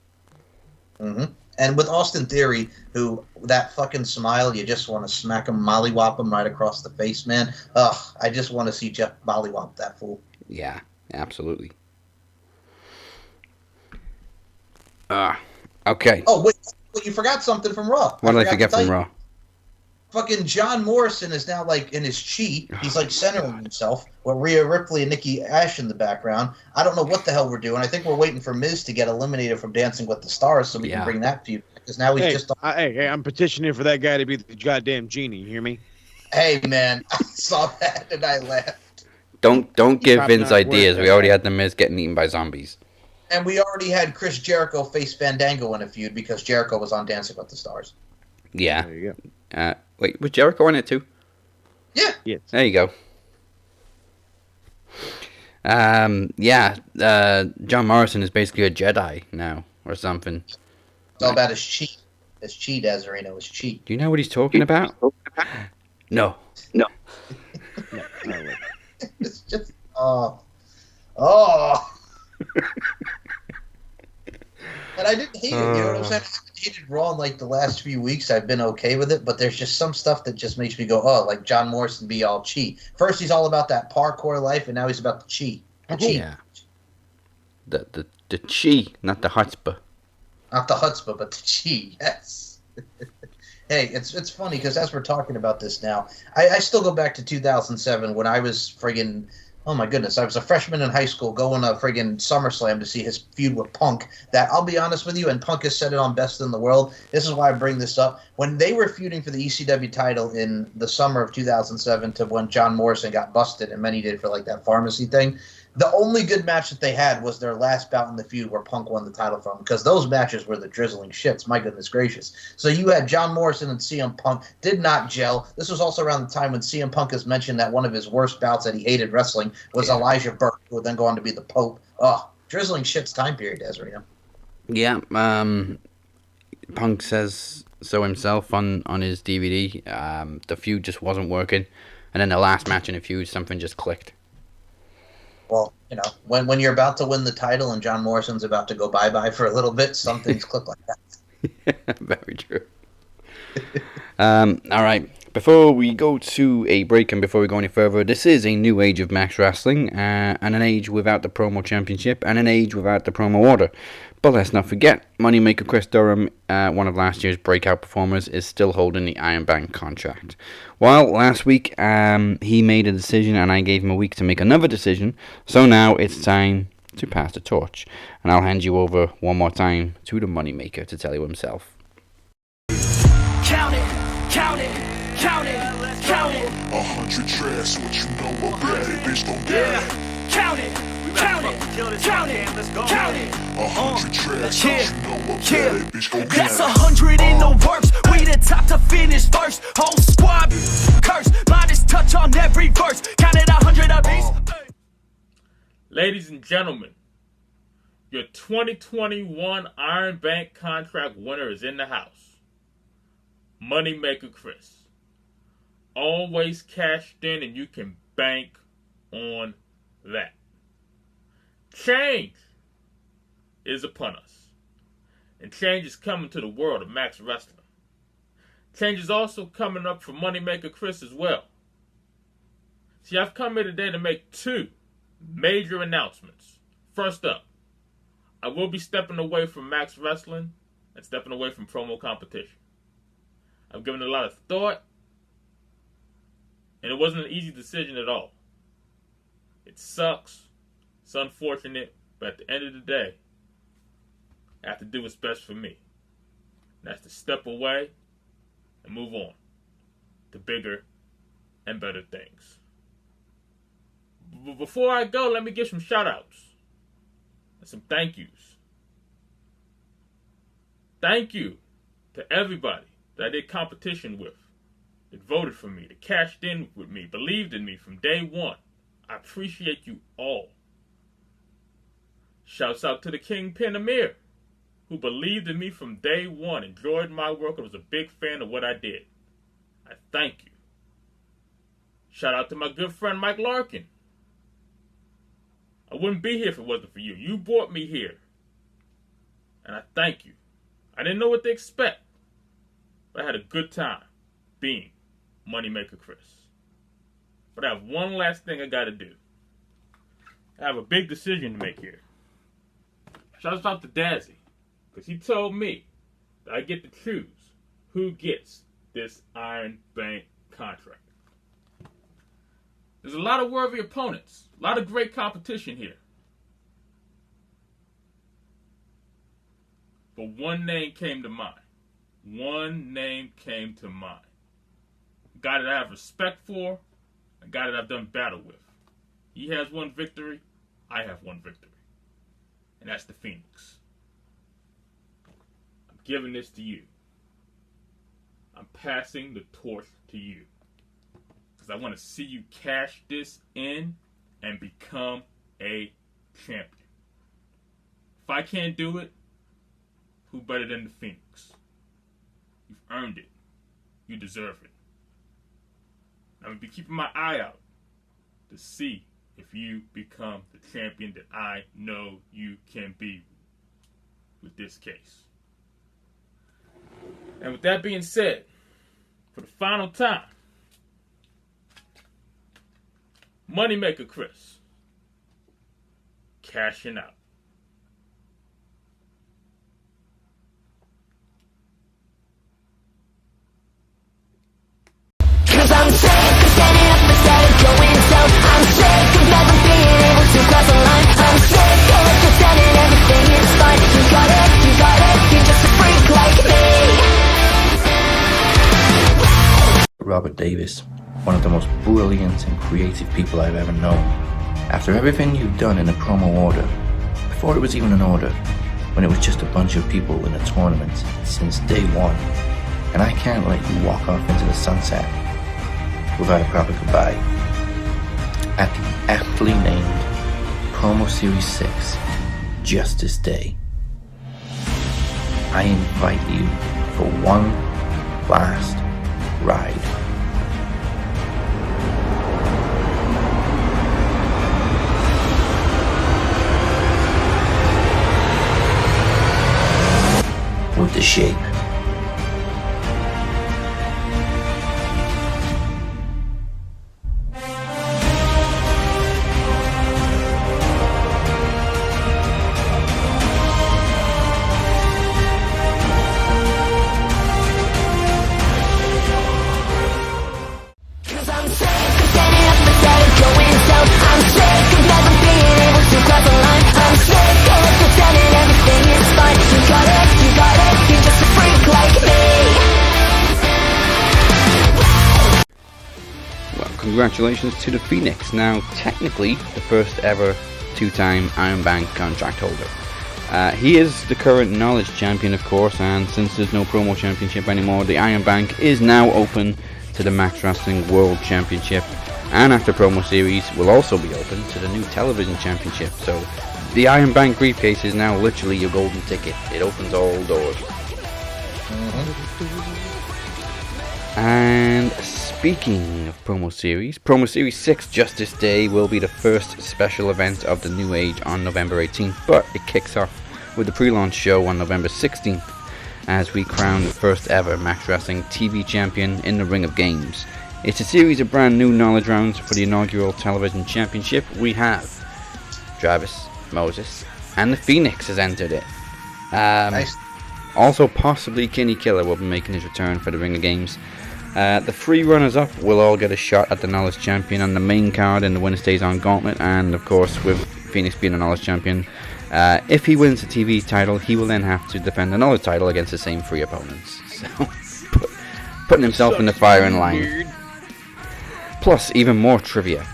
Mm-hmm. And with Austin Theory, who, that fucking smile, you just want to smack him, mollywop him right across the face, man. Ugh, I just want to see Jeff mollywop that fool. Yeah, absolutely. Okay. Oh, wait, you forgot something from Raw. What did I forget to tell from you. Raw? Fucking John Morrison is now like in his chi. He's like centering himself with Rhea Ripley and Nikki Ash in the background. I don't know what the hell we're doing. I think we're waiting for Miz to get eliminated from Dancing with the Stars so we can bring that feud. Because now he's just. Hey, I'm petitioning for that guy to be the goddamn genie. You hear me? Hey man, I saw that and I laughed. Don't give Top Vince notch ideas. work, We already guy. had the Miz getting eaten by zombies. And we already had Chris Jericho face Fandango in a feud because Jericho was on Dancing with the Stars. Yeah. There you go. Wait, was Jericho on it too? Yeah. Yes. There you go. John Morrison is basically a Jedi now, or something. It's all about his chi. His chi, Desirino, his chi. Do you know what he's talking about? No. No, not really. It's just, And I didn't hate it, you know what I'm saying? I hated Raw in like the last few weeks. I've been okay with it, but there's just some stuff that just makes me go, oh, like John Morrison be all chi. First he's all about that parkour life, and now he's about the chi. The chi. Yeah. The chi, not the chutzpah. Not the chutzpah, but the chi, yes. Hey, it's funny because as we're talking about this now, I still go back to 2007 when I was friggin', oh my goodness, I was a freshman in high school going to friggin' SummerSlam to see his feud with Punk. That, I'll be honest with you, and Punk has said it on Best in the World, this is why I bring this up. When they were feuding for the ECW title in the summer of 2007 to when John Morrison got busted, and many did for like that pharmacy thing, the only good match that they had was their last bout in the feud where Punk won the title from, because those matches were the drizzling shits, my goodness gracious. So you had John Morrison and CM Punk, did not gel. This was also around the time when CM Punk has mentioned that one of his worst bouts that he hated wrestling was Elijah Burke, who would then go on to be the Pope. Oh, drizzling shits time period, Desiree. Yeah, Punk says so himself on his DVD. The feud just wasn't working, and then the last match in the feud, something just clicked. Well, you know, when you're about to win the title and John Morrison's about to go bye-bye for a little bit, some things click like that. Very true. All right, Before we go to a break and before we go any further, this is a new age of Max Wrestling, and an age without the promo championship, and an age without the promo order. But let's not forget, Moneymaker Chris Durham, one of last year's breakout performers, is still holding the Iron Bank contract. Well, last week he made a decision and I gave him a week to make another decision, so now it's time to pass the torch. And I'll hand you over one more time to the Moneymaker to tell you himself. Count it, count it, count it, count it. 100 trash, what you know about it, bitch, don't get it. Count it, count it, count it, count it. 100 trash, what you know about it, bitch, don't get That's it. 100 in the works. We the top to finish first. Whole squad curse. Modest touch on every verse. Counted 100 a piece. Ladies and gentlemen, your 2021 Iron Bank contract winner is in the house. Moneymaker Chris. Always cashed in and you can bank on that. Change is upon us. And change is coming to the world of Max Wrestling. Change is also coming up for Moneymaker Chris as well. See, I've come here today to make two major announcements. First up, I will be stepping away from Max Wrestling and stepping away from promo competition. I've given it a lot of thought, and it wasn't an easy decision at all. It sucks, it's unfortunate, but at the end of the day, I have to do what's best for me. And that's to step away and move on to bigger and better things. But before I go, let me give some shout outs and some thank yous. Thank you to everybody that I did competition with, that voted for me, that cashed in with me, believed in me from day one. I appreciate you all. Shouts out to the Kingpin Amir, who believed in me from day one, enjoyed my work, and was a big fan of what I did. I thank you. Shout out to my good friend Mike Larkin. I wouldn't be here if it wasn't for you. You brought me here. And I thank you. I didn't know what to expect, but I had a good time being Moneymaker Chris. But I have one last thing I got to do. I have a big decision to make here. Shout out to Dazzy, because he told me that I get to choose who gets this Iron Bank contract. There's a lot of worthy opponents, a lot of great competition here. But one name came to mind. One name came to mind. A guy that I have respect for, a guy that I've done battle with. He has one victory, I have one victory. And that's the Phoenix. I'm giving this to you. I'm passing the torch to you. Because I want to see you cash this in and become a champion. If I can't do it, who better than the Phoenix? You've earned it. You deserve it. I'm going to be keeping my eye out to see if you become the champion that I know you can be with this case. And with that being said, for the final time, Moneymaker Chris, cashing out. Cause I'm sick of standing up instead of going down. I'm sick of never being able to cross the line. I'm sick of pretending everything is fine. You got it, you're just a freak like me. Robert Davis, one of the most brilliant and creative people I've ever known. After everything you've done in a promo order, before it was even an order, when it was just a bunch of people in a tournament since day one, and I can't let you walk off into the sunset without a proper goodbye. At the aptly named Promo Series 6, Justice Day, I invite you for one last ride. With the Shape. congratulations to the Phoenix, now technically the first ever two-time Iron Bank contract holder. He is the current Knowledge Champion, of course, and since there's no promo championship anymore, the Iron Bank is now open to the Max Wrestling World Championship, and after promo series will also be open to the new Television Championship. So the Iron Bank briefcase is now literally your golden ticket. It opens all doors. And speaking of promo series 6 Justice Day will be the first special event of the New Age on November 18th, but it kicks off with the pre-launch show on November 16th as we crown the first ever Max Wrestling TV champion in the Ring of Games. It's a series of brand new knowledge rounds for the inaugural Television Championship. We have Travis, Moses, and the Phoenix has entered it. Nice. Also, possibly Kenny Killer will be making his return for the Ring of Games. The 3 runners-up will all get a shot at the Knowledge Champion on the main card, and the winner stays on Gauntlet. And of course, with Phoenix being a Knowledge Champion, if he wins the TV title, he will then have to defend the Knowledge title against the same 3 opponents. So, putting himself in the firing line. Plus, even more trivia.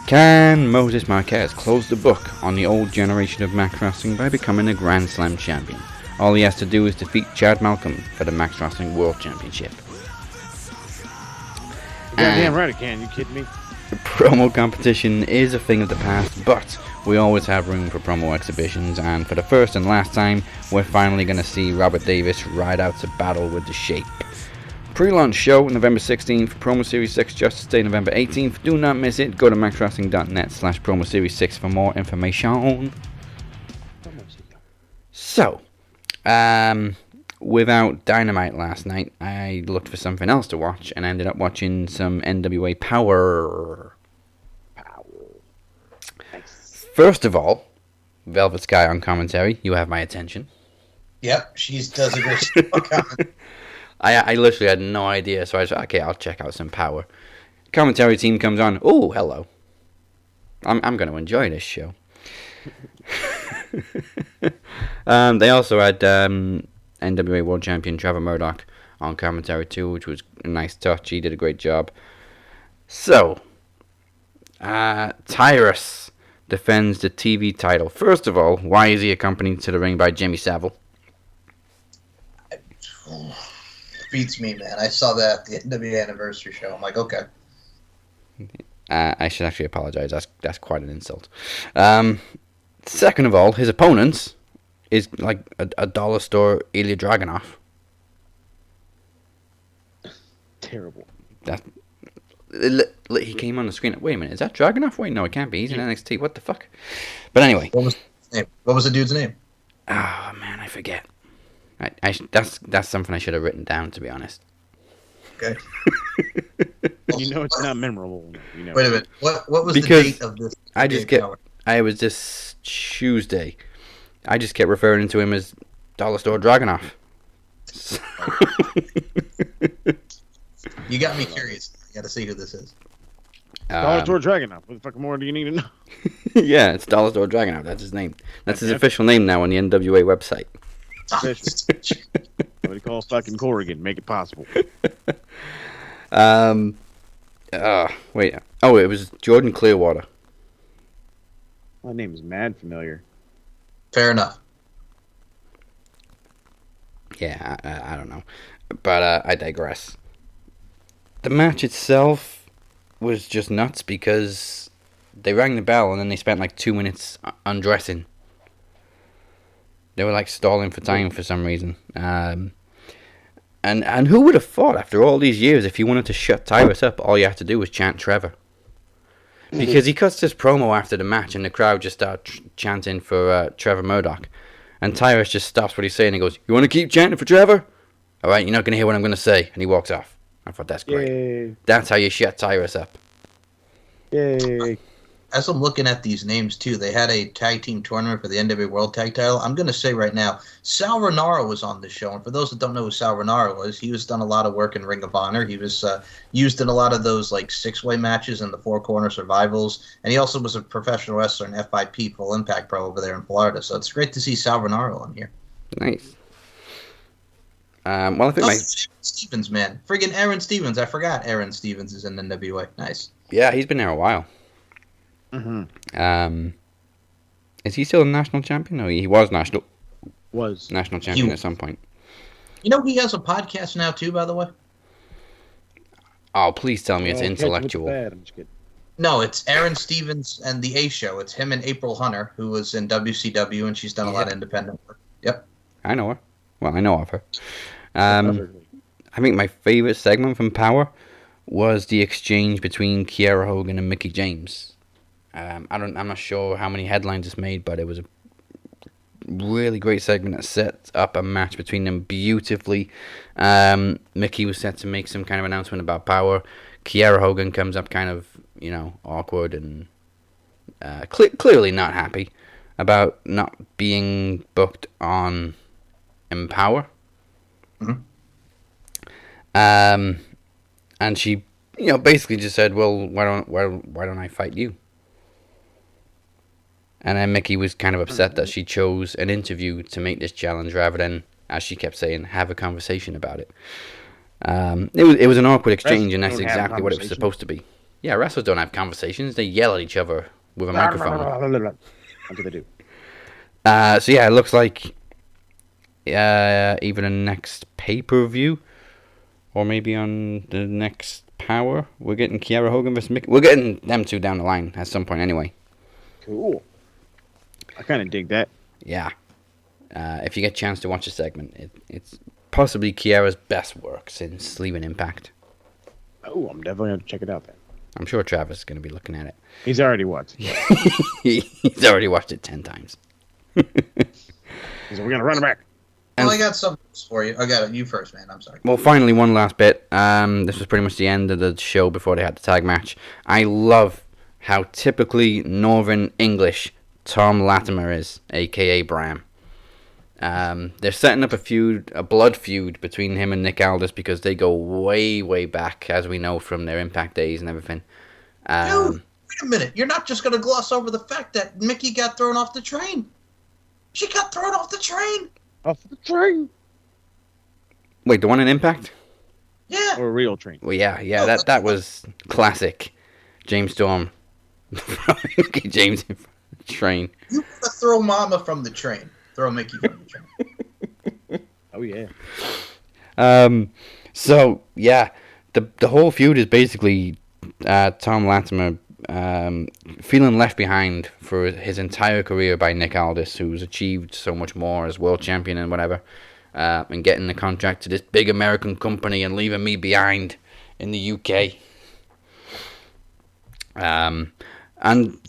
Can Moses Marquez close the book on the old generation of Max Wrestling by becoming a Grand Slam champion? All he has to do is defeat Chad Malcolm for the Max Wrestling World Championship. Goddamn right I can. You kidding me? Promo competition is a thing of the past, but we always have room for promo exhibitions, and for the first and last time, we're finally going to see Robert Davis ride out to battle with the Shape. Pre-launch show November 16th, Promo Series 6 Justice Day November 18th. Do not miss it. Go to maxwrestling.net/Promo Series 6 for more information. So, without Dynamite last night, I looked for something else to watch and ended up watching some NWA Powerrr. Nice. First of all, Velvet Sky on commentary. You have my attention. Yep, she does a great job. I literally had no idea, so I said, okay, I'll check out some Powerrr. Commentary team comes on. Oh, hello. I'm going to enjoy this show. They also had NWA World Champion Trevor Murdoch on commentary too, which was a nice touch. He did a great job. So, Tyrus defends the TV title. First of all, why is he accompanied to the ring by Jimmy Savile? Beats me, man. I saw that at the NWA anniversary show. I'm like, okay. I should actually apologize. That's quite an insult. Second of all, his opponent is like a dollar store Ilya Dragunov. Terrible. He came on the screen. Wait a minute, is that Dragunov? Wait, no, it can't be. He's in NXT. What the fuck? But anyway. What was his name? What was the dude's name? Oh man, I forget. That's something I should have written down, to be honest. Okay. You know it's not memorable. You know. Wait a minute. What was the date of this? I was this Tuesday. I just kept referring to him as Dollar Store Dragunov. You got me curious. I got to see who this is. Dollar Store Dragunov. What the fuck more do you need to know? Yeah, it's Dollar Store Dragunov. That's his name. That's his official name now on the NWA website. Somebody call fucking Corrigan. Make it possible. Wait. Oh, it was Jordan Clearwater. My name is mad familiar. Fair enough. Yeah, I don't know. But I digress. The match itself was just nuts because they rang the bell and then they spent like 2 minutes undressing. They were like stalling for time for some reason. And who would have thought after all these years, if you wanted to shut Tyrus up, all you had to do was chant Trevor. Because he cuts this promo after the match and the crowd just start chanting for Trevor Murdoch. And Tyrus just stops what he's saying and he goes, "You want to keep chanting for Trevor? Alright, you're not going to hear what I'm going to say." And he walks off. I thought that's great. Yay. That's how you shut Tyrus up. Yay. As I'm looking at these names, too, they had a tag team tournament for the NWA World Tag Title. I'm going to say right now, Sal Renaro was on this show. And for those that don't know who Sal Renaro was, he was done a lot of work in Ring of Honor. He was used in a lot of those like six-way matches and the four-corner survivals. And he also was a professional wrestler in FIP, Full Impact Pro, over there in Florida. So it's great to see Sal Renaro on here. Nice. Well, I think Aaron Stevens, man. Friggin' Aaron Stevens. I forgot Aaron Stevens is in NWA. Nice. yeah, he's been there a while. Mm-hmm. Is he still a national champion? No, he was national champion He- at some point. You know he has a podcast now too, by the way. Oh, please tell me it's Oh, intellectual. bad. I'm just kidding. No, it's Aaron Stevens and the A Show. It's him and April Hunter, who was in WCW, and she's done a lot of independent work. Yep. I know her. Well, I know of her. I think my favorite segment from Power was the exchange between Kiera Hogan and Mickie James. I'm not sure how many headlines it's made, but it was a really great segment that set up a match between them beautifully. Mickie was set to make some kind of announcement about Power. Kiera Hogan comes up kind of, awkward and clearly not happy about not being booked on Empower. Mhm. And she, basically just said, "Well, why don't I fight you?" And then Mickie was kind of upset that she chose an interview to make this challenge rather than, as she kept saying, have a conversation about it. It was an awkward exchange, and that's Don't have exactly what it was conversations. supposed to be. Yeah, wrestlers don't have conversations; they yell at each other with a microphone. That's what they do. So yeah, it looks like even the next pay-per-view, or maybe on the next Power, we're getting Kiera Hogan versus Mickie. We're getting them two down the line at some point anyway. Cool. I kind of dig that. Yeah. If you get a chance to watch the segment, it's possibly Kiera's best work since leaving Impact. Oh, I'm definitely going to check it out then. I'm sure Travis is going to be looking at it. He's already watched. He's already watched it 10 times. We're going to run it back. And- Well, I got something for you. I got it. You first, man. I'm sorry. Well, finally, one last bit. This was pretty much the end of the show before they had the tag match. I love how typically Northern English Tom Latimer is, a.k.a. Bram. They're setting up a blood feud between him and Nick Aldis because they go way, way back, as we know from their Impact days and everything. Dude, wait a minute. You're not just going to gloss over the fact that Mickie got thrown off the train. She got thrown off the train. Off the train. Wait, the one in Impact? Yeah. Or a real train. Well, yeah, that was classic. James Storm. Mickey James train. You gotta throw Mama from the train. Throw Mickie from the train. Oh, yeah. So, yeah, the whole feud is basically Tom Latimer feeling left behind for his entire career by Nick Aldis, who's achieved so much more as world champion and whatever, and getting the contract to this big American company and leaving me behind in the UK. And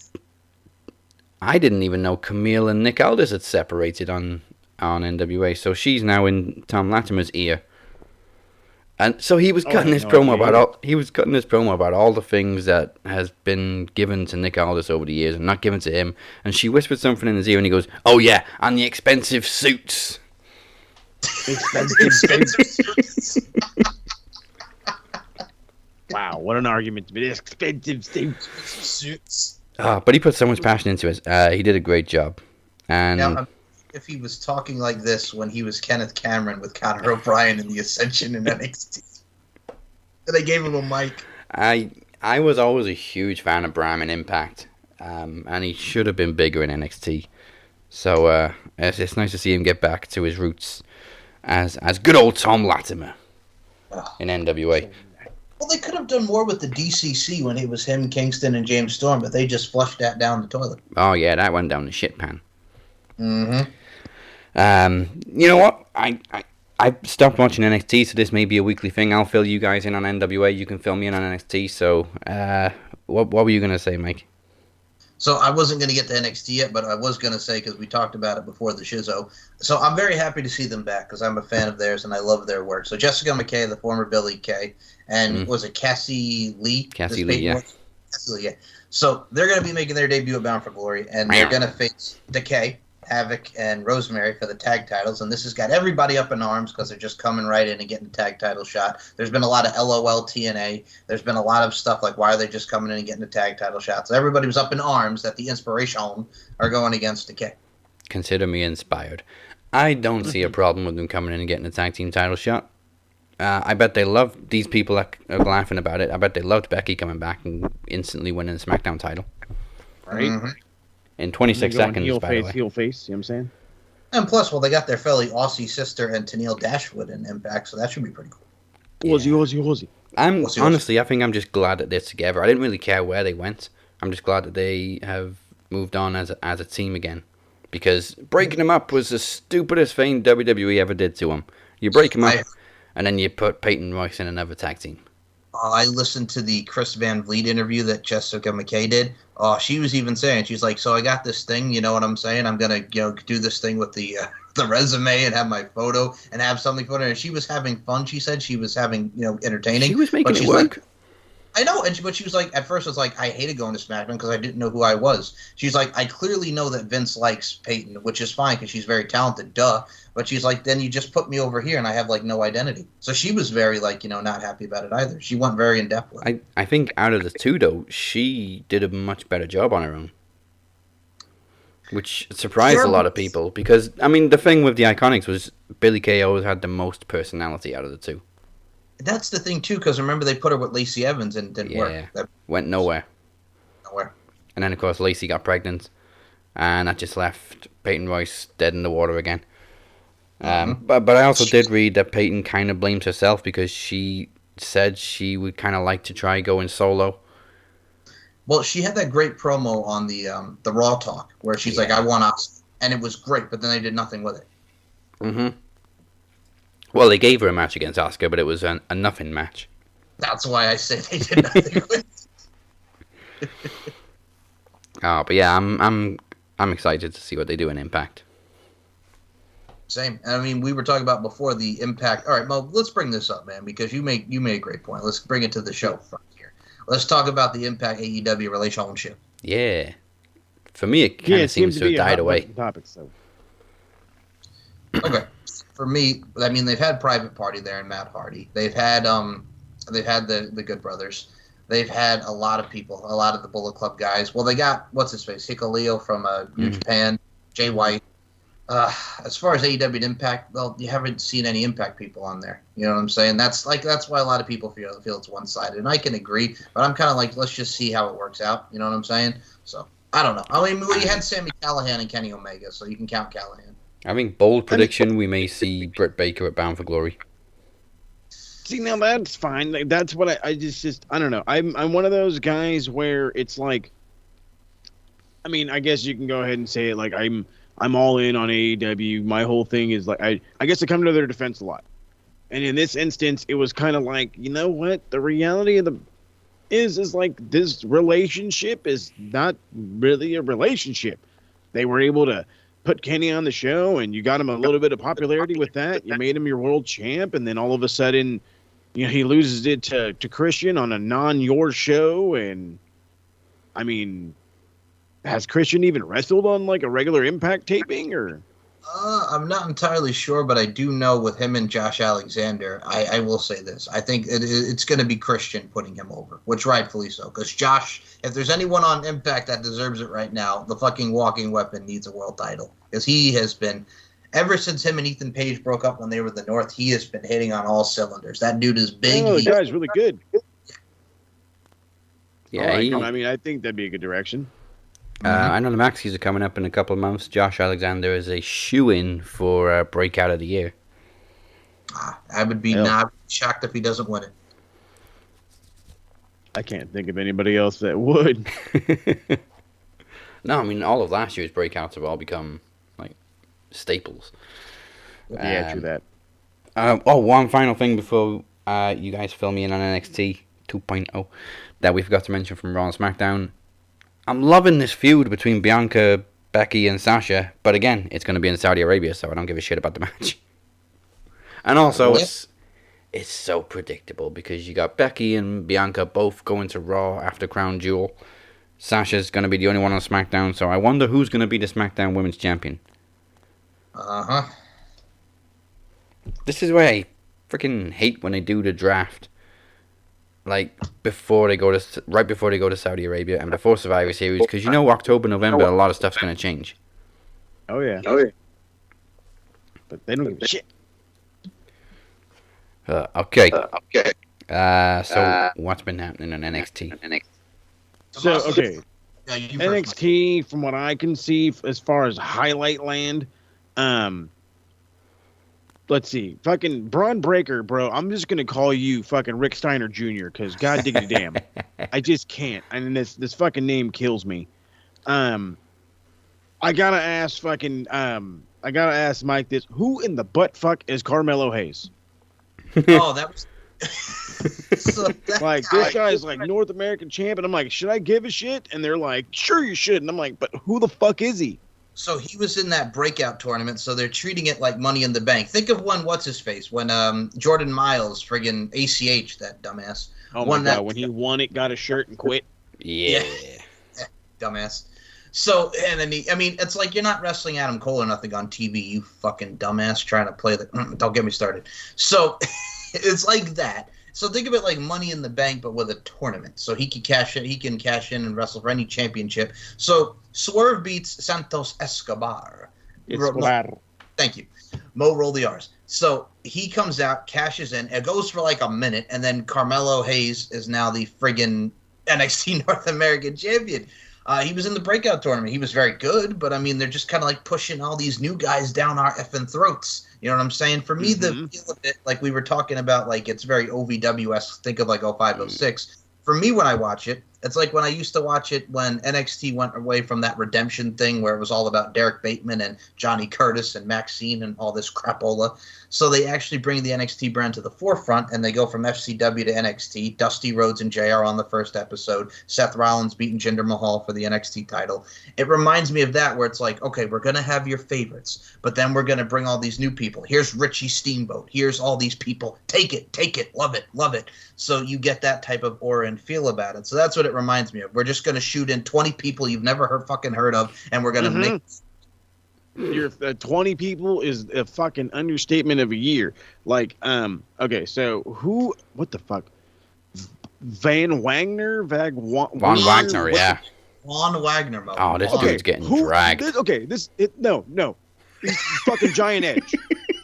I didn't even know Camille and Nick Aldis had separated on NWA, so she's now in Tom Latimer's ear. And so he was cutting this promo about all the things that has been given to Nick Aldis over the years and not given to him. And she whispered something in his ear, and he goes, "Oh yeah, and the expensive suits." Expensive suits. Wow, what an argument to be. Expensive suits. But he put so much passion into it. He did a great job. And Now, if he was talking like this when he was Kenneth Cameron with Conor O'Brien in the Ascension in NXT, and they gave him a mic. I was always a huge fan of Bram in Impact, and he should have been bigger in NXT. So it's nice to see him get back to his roots as good old Tom Latimer in NWA. Well, they could have done more with the DCC when it was him, Kingston, and James Storm, but they just flushed that down the toilet. Oh yeah, that went down the shit pan. Mm-hmm. You know what? I stopped watching NXT, so this may be a weekly thing. I'll fill you guys in on NWA. You can fill me in on NXT. So, what were you gonna say, Mike? So I wasn't going to get to NXT yet, but I was going to say, because we talked about it before the shizzo. So I'm very happy to see them back, because I'm a fan of theirs, and I love their work. So Jessica McKay, the former Billie Kay, and was it Cassie Lee? Cassie Lee, yeah. Cassie Lee, yeah. So they're going to be making their debut at Bound for Glory, and they're going to face Decay, Havoc, and Rosemary for the tag titles. And this has got everybody up in arms because they're just coming right in and getting the tag title shot. There's been a lot of LOL TNA. There's been a lot of stuff like, why are they just coming in and getting the tag title shot? So everybody was up in arms that the Inspiration are going against Decay. Consider me inspired. I don't see a problem with them coming in and getting a tag team title shot. I bet they love these people that are laughing about it. I bet they loved Becky coming back and instantly winning the SmackDown title. Right? In 26 seconds, heel by face, the way. heel face. You know what I'm saying? And plus, well, they got their fellow Aussie sister and Tennille Dashwood in Impact, so that should be pretty cool. Aussie. Honestly, I think I'm just glad that they're together. I didn't really care where they went. I'm just glad that they have moved on as a team again. Because breaking them up was the stupidest thing WWE ever did to them. You break them up, and then you put Peyton Royce in another tag team. I listened to the Chris Van Vliet interview that Jessica McKay did. She was even saying, she's like, so I got this thing, you know what I'm saying? I'm going to do this thing with the resume and have my photo and have something for it. And she was having fun. She said she was having, entertaining. She was making it work. Like, I know, but she was like, at first it was like, I hated going to SmackDown because I didn't know who I was. She's like, I clearly know that Vince likes Peyton, which is fine because she's very talented, duh. But she's like, then you just put me over here and I have like no identity. So she was very not happy about it either. She went very in depth with it. I think out of the two though, she did a much better job on her own. Which surprised a lot of people because, I mean, the thing with the Iconics was Billie Kay always had the most personality out of the two. That's the thing, too, because remember they put her with Lacey Evans and it didn't work. That went nowhere. And then, of course, Lacey got pregnant, and that just left Peyton Royce dead in the water again. But I also did read that Peyton kind of blamed herself because she said she would kind of like to try going solo. Well, she had that great promo on the Raw Talk where she's like, I want us. And it was great, but then they did nothing with it. Mm-hmm. Well, they gave her a match against Asuka, but it was a nothing match. That's why I say they did nothing with it. Oh, but yeah, I'm excited to see what they do in Impact. Same. I mean, we were talking about before the Impact. All right, Mo, let's bring this up, man, because you made a great point. Let's bring it to the show front here. Let's talk about the Impact AEW relationship. Yeah. For me, it kind of seems to have died away. Topic, so. Okay. For me, I mean, they've had Private Party there and Matt Hardy. They've had the Good Brothers. They've had a lot of people, a lot of the Bullet Club guys. Well, they got what's his face, Hikuleo from New Japan, Jay White. As far as AEW and Impact, well, you haven't seen any Impact people on there. You know what I'm saying? That's why a lot of people feel it's one-sided, and I can agree. But I'm kind of like, let's just see how it works out. You know what I'm saying? So I don't know. I mean, we had Sami Callihan and Kenny Omega, so you can count Callihan. I think bold prediction, we may see Britt Baker at Bound for Glory. See, now that's fine. Like, that's what I just I don't know. I'm one of those guys where it's like, I mean, I guess you can go ahead and say it. Like I'm all in on AEW. My whole thing is like I guess I come to their defense a lot. And in this instance, it was kind of like, you know what? The reality of is like this relationship is not really a relationship. They were able to put Kenny on the show, and you got him a little bit of popularity with that. You made him your world champ, and then all of a sudden, he loses it to Christian on a non-your show. And I mean, has Christian even wrestled on like a regular Impact taping or? I'm not entirely sure, but I do know with him and Josh Alexander, I will say this. I think it's going to be Christian putting him over, which rightfully so. Because Josh, if there's anyone on Impact that deserves it right now, the fucking walking weapon needs a world title. Because he has been, ever since him and Ethan Page broke up when they were in the North, he has been hitting on all cylinders. That dude is big. Oh, the guy's really good. Yeah, I mean, I think that'd be a good direction. I know the Maxies are coming up in a couple of months. Josh Alexander is a shoo-in for Breakout of the Year. I would be not shocked if he doesn't win it. I can't think of anybody else that would. No, I mean, all of last year's Breakouts have all become, like, staples. Yeah, true that. One final thing before you guys fill me in on NXT 2.0 that we forgot to mention from Raw and SmackDown. I'm loving this feud between Bianca, Becky, and Sasha, but again, it's going to be in Saudi Arabia, so I don't give a shit about the match. And also, it's so predictable because you got Becky and Bianca both going to Raw after Crown Jewel. Sasha's going to be the only one on SmackDown, so I wonder who's going to be the SmackDown Women's Champion. This is why I freaking hate when they do the draft. Like, right before they go to Saudi Arabia and before Survivor Series, because October, November, a lot of stuff's going to change. Oh, yeah. but they don't give a shit. Okay. So what's been happening in NXT? So okay, Yeah, you first, NXT, from what I can see, as far as highlight land, let's see, fucking Braun Breaker, bro. I'm just gonna call you fucking Rick Steiner Jr. because God diggity damn, I just can't. I mean, this fucking name kills me. I gotta ask Mike this: who in the butt fuck is Carmelo Hayes? Oh, that was. So Like, this guy's like North American champ, and I'm like, should I give a shit? And they're like, sure you should. And I'm like, but who the fuck is he? So he was in that breakout tournament, so they're treating it like Money in the Bank. Think of what's his face, when Jordan Miles, friggin' ACH, that dumbass. Oh my god, when he won it, got a shirt and quit. Yeah. Dumbass. So, and then it's like you're not wrestling Adam Cole or nothing on TV, you fucking dumbass trying to play the. Don't get me started. So, it's like that. So think of it like Money in the Bank, but with a tournament. So he can cash in. He can cash in and wrestle for any championship. So Swerve beats Santos Escobar. Thank you. Mo, roll the R's. So he comes out, cashes in. It goes for like a minute, and then Carmelo Hayes is now the friggin' NXT North American champion. He was in the breakout tournament. He was very good, but I mean, they're just kind of like pushing all these new guys down our effing throats. You know what I'm saying? For me, the feel of it, like we were talking about, like it's very OVW-esque. Think of like 0506. For me, when I watch it, it's like when I used to watch it when NXT went away from that redemption thing where it was all about Derek Bateman and Johnny Curtis and Maxine and all this crapola. So they actually bring the NXT brand to the forefront, and they go from FCW to NXT. Dusty Rhodes and JR on the first episode. Seth Rollins beating Jinder Mahal for the NXT title. It reminds me of that, where it's like, okay, we're going to have your favorites, but then we're going to bring all these new people. Here's Richie Steamboat. Here's all these people. Take it, love it, love it. So you get that type of aura and feel about it. So that's what it reminds me of. We're just going to shoot in 20 people you've never fucking heard of, and we're going to make... Your 20 people is a fucking understatement of a year. Like, okay, so what the fuck? Von Wagner, yeah. Von Wagner. Oh, this dude's getting dragged. No. He's fucking Giant Edge.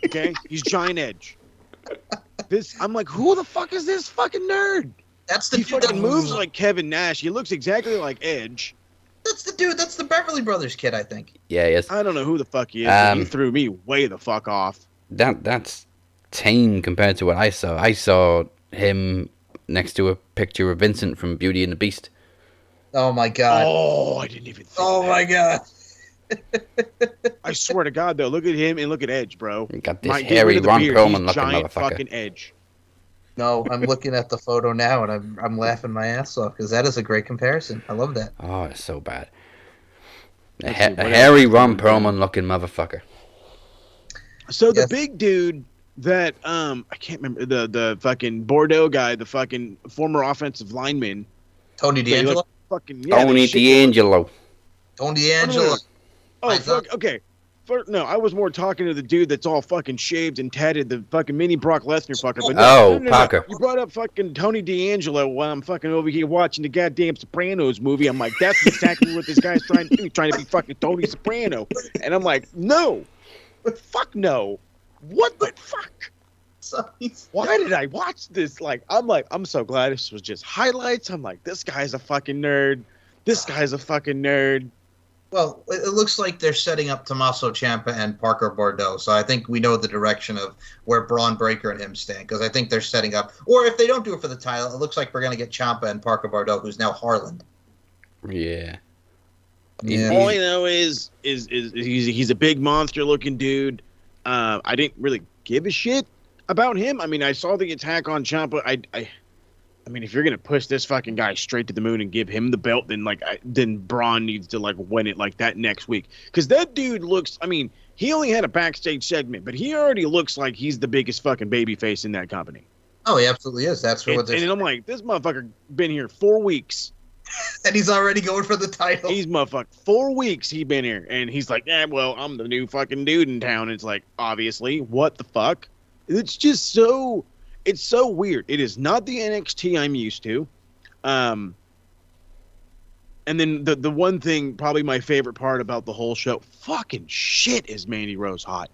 Okay? He's Giant Edge. I'm like, who the fuck is this fucking nerd? That's the he dude fucking moves like Kevin Nash. He looks exactly like Edge. That's the dude. That's the Beverly Brothers kid, I think. Yeah, he is. I don't know who the fuck he is. But he threw me way the fuck off. That's tame compared to what I saw. I saw him next to a picture of Vincent from Beauty and the Beast. Oh my god. Oh, I didn't even think Oh that. my god. I swear to God, though, look at him and look at Edge, bro. He got this hairy Ron Perlman looking motherfucker. Fucking Edge. No, I'm looking at the photo now, and I'm laughing my ass off because that is a great comparison. I love that. Oh, it's so bad. A hairy Ron Perlman looking motherfucker. So the big dude that I can't remember the fucking Bordeaux guy, the fucking former offensive lineman, Tony D'Angelo. Tony D'Angelo. Tony D'Angelo. Oh fuck. Okay. No, I was more talking to the dude that's all fucking shaved and tatted, the fucking mini Brock Lesnar fucker. But no, Parker. You brought up fucking Tony D'Angelo while I'm fucking over here watching the goddamn Sopranos movie. I'm like, that's exactly what this guy's trying to do. He's trying to be fucking Tony Soprano. And I'm like, no. Fuck no. What the fuck? Why did I watch this? I'm so glad this was just highlights. I'm like, this guy's a fucking nerd. This guy's a fucking nerd. Well, it looks like they're setting up Tommaso Ciampa and Parker Bordeaux, so I think we know the direction of where Braun Breaker and him stand, because I think they're setting up, or if they don't do it for the title, it looks like we're going to get Ciampa and Parker Bordeaux, who's now Harland. Yeah. All I know is he's a big monster-looking dude. I didn't really give a shit about him. I mean, I saw the attack on Ciampa. I mean, if you're gonna push this fucking guy straight to the moon and give him the belt, then Braun needs to win it like that next week. Because that dude looks. I mean, he only had a backstage segment, but he already looks like he's the biggest fucking babyface in that company. Oh, he absolutely is. That's what they're. And I'm like, this motherfucker been here 4 weeks, and he's already going for the title. He's motherfucker 4 weeks he been here, and he's like, well, I'm the new fucking dude in town. And it's like, obviously, what the fuck? It's just so. It's so weird. It is not the NXT I'm used to. And then the one thing, probably my favorite part about the whole show, fucking shit, is Mandy Rose hot.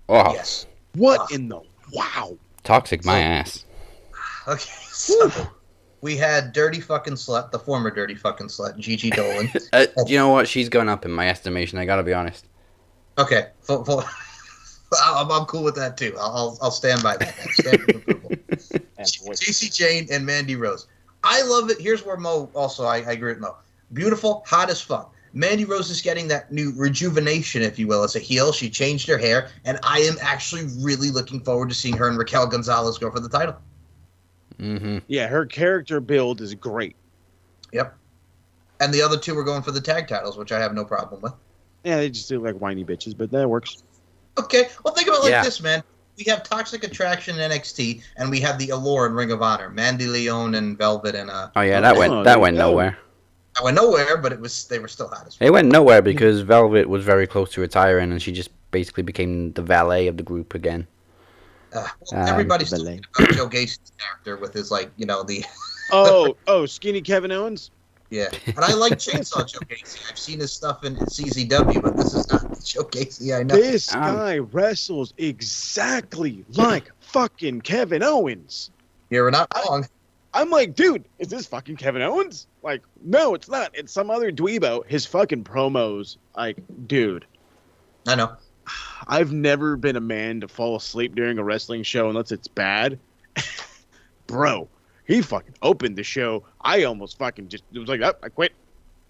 Oh, Yes. What in the wow? toxic my ass. Okay, so we had Dirty Fucking Slut, the former Dirty Fucking Slut, Gigi Dolan. You know what? She's going up in my estimation. I gotta be honest. Okay, I'm cool with that too. I'll stand by that. Stand for approval. Casey Jane and Mandy Rose. I love it. Here's where Mo also, I agree with Mo. Beautiful, hot as fuck. Mandy Rose is getting that new rejuvenation, if you will, as a heel. She changed her hair, and I am actually really looking forward to seeing her and Raquel Gonzalez go for the title. Mm-hmm. Yeah, her character build is great. Yep. And the other two are going for the tag titles, which I have no problem with. Yeah, they just look like whiny bitches, but that works. Okay, well, think about it like this, man. We have Toxic Attraction in NXT, and we have the Allure in Ring of Honor. Mandy Leon and Velvet and Oh yeah, that went nowhere. I went nowhere, but they were still hot as fuck. It went nowhere because Velvet was very close to retiring, and she just basically became the valet of the group again. Everybody's talking about Joe Gacy's character with his, like, you know, the... Skinny Kevin Owens? Yeah, and I like Chainsaw Joe Gacy. I've seen his stuff in CZW, but this is not Joe Gacy I know. This guy wrestles exactly like fucking Kevin Owens. You're not wrong. I'm like, dude, is this fucking Kevin Owens? Like, no, it's not. It's some other dweebo. His fucking promos, like, dude. I know. I've never been a man to fall asleep during a wrestling show unless it's bad. Bro, he fucking opened the show. I almost fucking just, it was like, oh, I quit.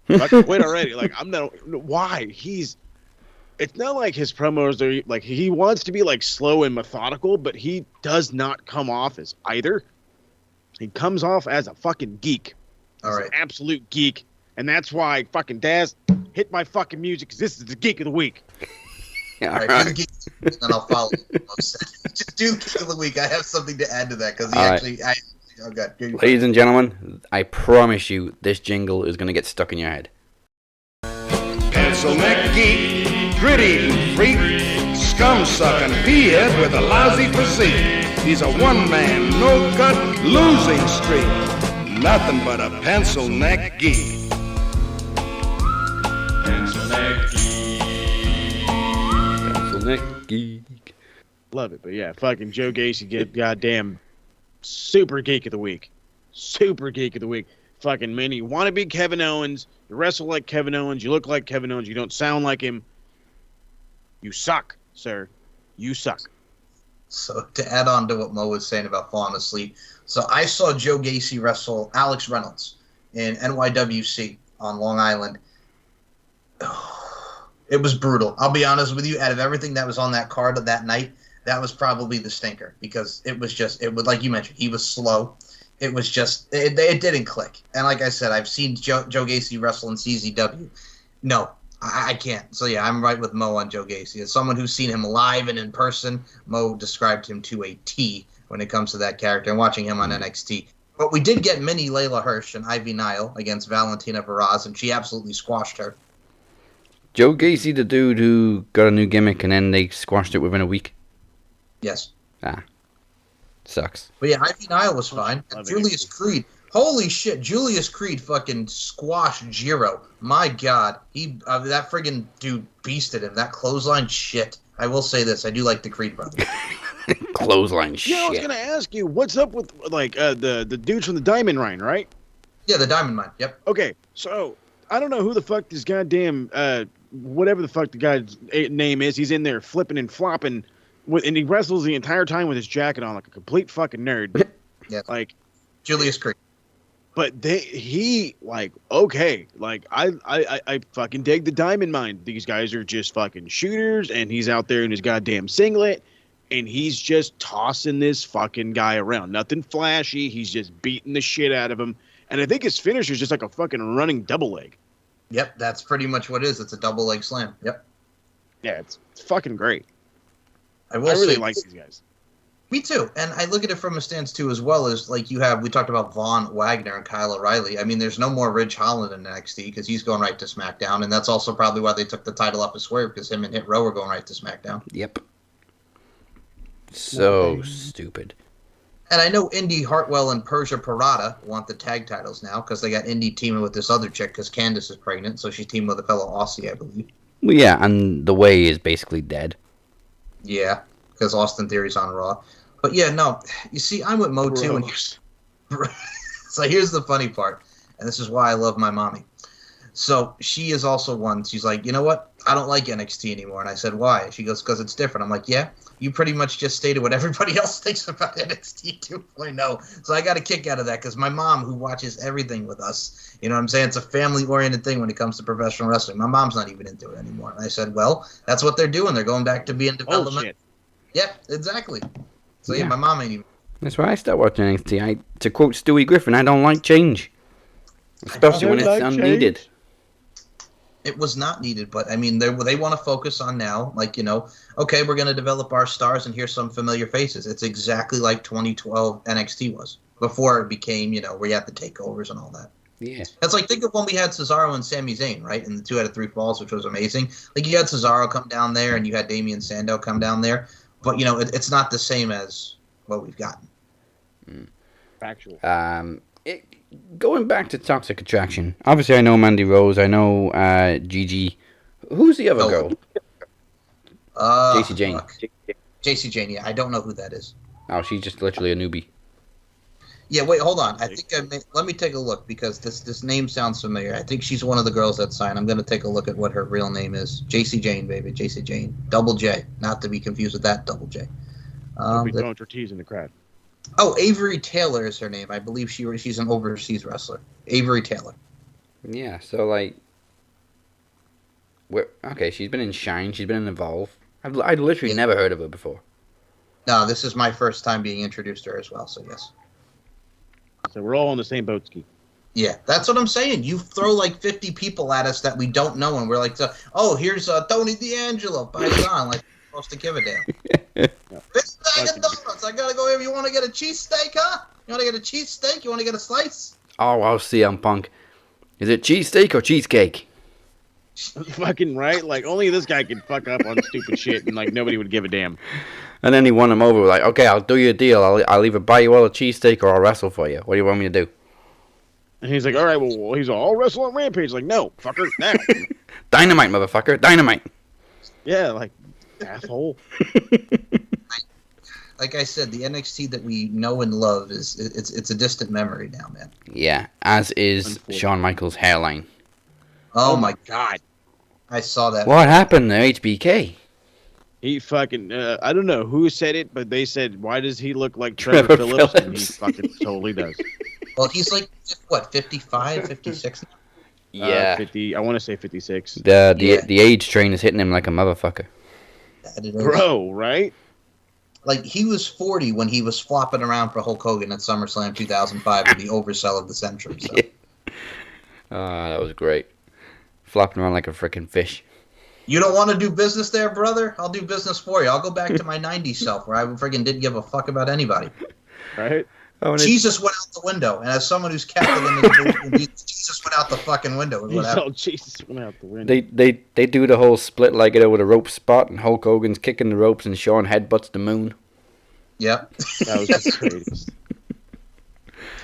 I quit already. Like, I'm not, why? It's not like his promos are, like, he wants to be, like, slow and methodical, but he does not come off as either. He comes off as a fucking geek. All right. An absolute geek. And that's why fucking Daz hit my fucking music, because this is the Geek of the Week. Yeah, all right. Do the Geek of the Week, and I'll follow you. Just do the Geek of the Week. I have something to add to that, because oh God. Ladies and gentlemen, I promise you this jingle is going to get stuck in your head. Pencil neck geek, grit-eating freak, scum-sucking peahead with a lousy physique. He's a one-man, no-cut, losing streak. Nothing but a pencil neck geek. Pencil neck geek. Pencil neck geek. Love it, but yeah, fucking Joe Gacy, get goddamn super Geek of the Week. Super Geek of the Week. Fucking man, you want to be Kevin Owens, you wrestle like Kevin Owens, you look like Kevin Owens, you don't sound like him. You suck, sir. You suck. So to add on to what Mo was saying about falling asleep, so I saw Joe Gacy wrestle Alex Reynolds in NYWC on Long Island. It was brutal. I'll be honest with you. Out of everything that was on that card of that night, that was probably the stinker, because it was like you mentioned, he was slow. It was just it didn't click. And like I said, I've seen Joe Gacy wrestle in CZW. No. I can't. So, yeah, I'm right with Mo on Joe Gacy. As someone who's seen him live and in person, Mo described him to a T when it comes to that character, and watching him on NXT. But we did get mini Layla Hirsch and Ivy Nile against Valentina Varaz, and she absolutely squashed her. Joe Gacy, the dude who got a new gimmick and then they squashed it within a week? Yes. Sucks. But, yeah, Ivy Nile was fine. And Julius Creed. Holy shit, Julius Creed fucking squashed Jiro. My God. That friggin' dude beasted him. That clothesline shit. I will say this. I do like the Creed brothers. Clothesline shit. Yeah, I was going to ask you, what's up with, like, the dudes from the Diamond Mine, right? Yeah, the Diamond Mine. Yep. Okay, so I don't know who the fuck this goddamn, whatever the fuck the guy's name is. He's in there flipping and flopping, and he wrestles the entire time with his jacket on like a complete fucking nerd. Yeah. Like Julius Creed. But I fucking dig the Diamond Mine. These guys are just fucking shooters, and he's out there in his goddamn singlet, and he's just tossing this fucking guy around. Nothing flashy. He's just beating the shit out of him. And I think his finisher is just like a fucking running double leg. Yep, that's pretty much what it is. It's a double leg slam. Yep. Yeah, it's fucking great. I really like these guys. Me too. And I look at it from a stance, too, as well as, like, we talked about Von Wagner and Kyle O'Reilly. I mean, there's no more Ridge Holland in NXT because he's going right to SmackDown, and that's also probably why they took the title off of Swerve, because him and Hit Row are going right to SmackDown. Yep. So stupid. And I know Indy Hartwell and Persia Parada want the tag titles now because they got Indy teaming with this other chick because Candice is pregnant, so she's teaming with a fellow Aussie, I believe. Well, yeah, and the way is basically dead. Yeah, because Austin Theory's on Raw. But yeah, no. You see, I'm with Mo too. And so here's the funny part, and this is why I love my mommy. So she is also one. She's like, you know what? I don't like NXT anymore. And I said, why? She goes, because it's different. I'm like, yeah, you pretty much just stated what everybody else thinks about NXT 2.0. So I got a kick out of that because my mom, who watches everything with us, you know what I'm saying? It's a family-oriented thing when it comes to professional wrestling. My mom's not even into it anymore. And I said, well, that's what they're doing. They're going back to being development. Oh, shit. Yeah, exactly. So yeah, my mom ain't even. That's why I stopped watching NXT. To quote Stewie Griffin, I don't like change. Especially when it's unneeded. Change. It was not needed, but I mean, they want to focus on now, like, you know, okay, we're going to develop our stars and here's some familiar faces. It's exactly like 2012 NXT was before it became, you know, where you had the takeovers and all that. Yeah. It's like, think of when we had Cesaro and Sami Zayn, right, in the 2 out of 3 falls, which was amazing. Like, you had Cesaro come down there and you had Damian Sandow come down there, but, you know, it's not the same as what we've gotten. Factual. Going back to Toxic Attraction, obviously I know Mandy Rose, I know Gigi. Who's the other girl? JC Jane. JC Jane, yeah. I don't know who that is. Oh, she's just literally a newbie. Yeah, wait, hold on. I think let me take a look because this name sounds familiar. I think she's one of the girls that signed. I'm going to take a look at what her real name is. JC Jane, baby. JC Jane. Double J. Not to be confused with that Double J. Don't be throwing your T's in the crowd. Oh, Avery Taylor is her name. I believe she's an overseas wrestler. Avery Taylor. Yeah, so like, okay, she's been in Shine, she's been in Evolve. I'd literally never heard of her before. No, this is my first time being introduced to her as well, so yes. So we're all on the same boat ski. Yeah, that's what I'm saying. You throw like 50 people at us that we don't know, and we're like, oh, here's Tony D'Angelo. Buy it on. Like, we're supposed to give a damn. This bag of donuts. I gotta go here. You want to get a cheesesteak, huh? You want to get a cheesesteak? You want to get a slice? Oh, I'll see CM Punk. Is it cheesesteak or cheesecake? Fucking right. Like, only this guy can fuck up on stupid shit, and like nobody would give a damn. And then he won him over. Like, okay, I'll do you a deal. I'll either buy you all a cheesesteak or I'll wrestle for you. What do you want me to do? And he's like, all right, well, he's all, I'll wrestle on Rampage. Like, no, fucker, now. Dynamite, motherfucker. Dynamite. Yeah, like, asshole. Like I said, the NXT that we know and love it's a distant memory now, man. Yeah, as is Shawn Michaels' hairline. Oh my god. I saw that. What happened to HBK? He fucking, I don't know who said it, but they said, why does he look like Trevor Phillips? And he fucking totally does. Well, he's like, what, 55, 56? Yeah. 50, I want to say 56. The age train is hitting him like a motherfucker. Bro, right? Like, he was 40 when he was flopping around for Hulk Hogan at SummerSlam 2005 with the oversell of the century. So. Yeah. That was great. Flopping around like a freaking fish. You don't want to do business there, brother? I'll do business for you. I'll go back to my 90s self where I freaking didn't give a fuck about anybody. Right? Oh, Jesus went out the window. And as someone who's Catholic in the belief, Jesus went out the fucking window. Jesus went out the window. They do the whole split-legged over the rope spot, and Hulk Hogan's kicking the ropes, and Shawn headbutts the moon. Yep. That was the greatest.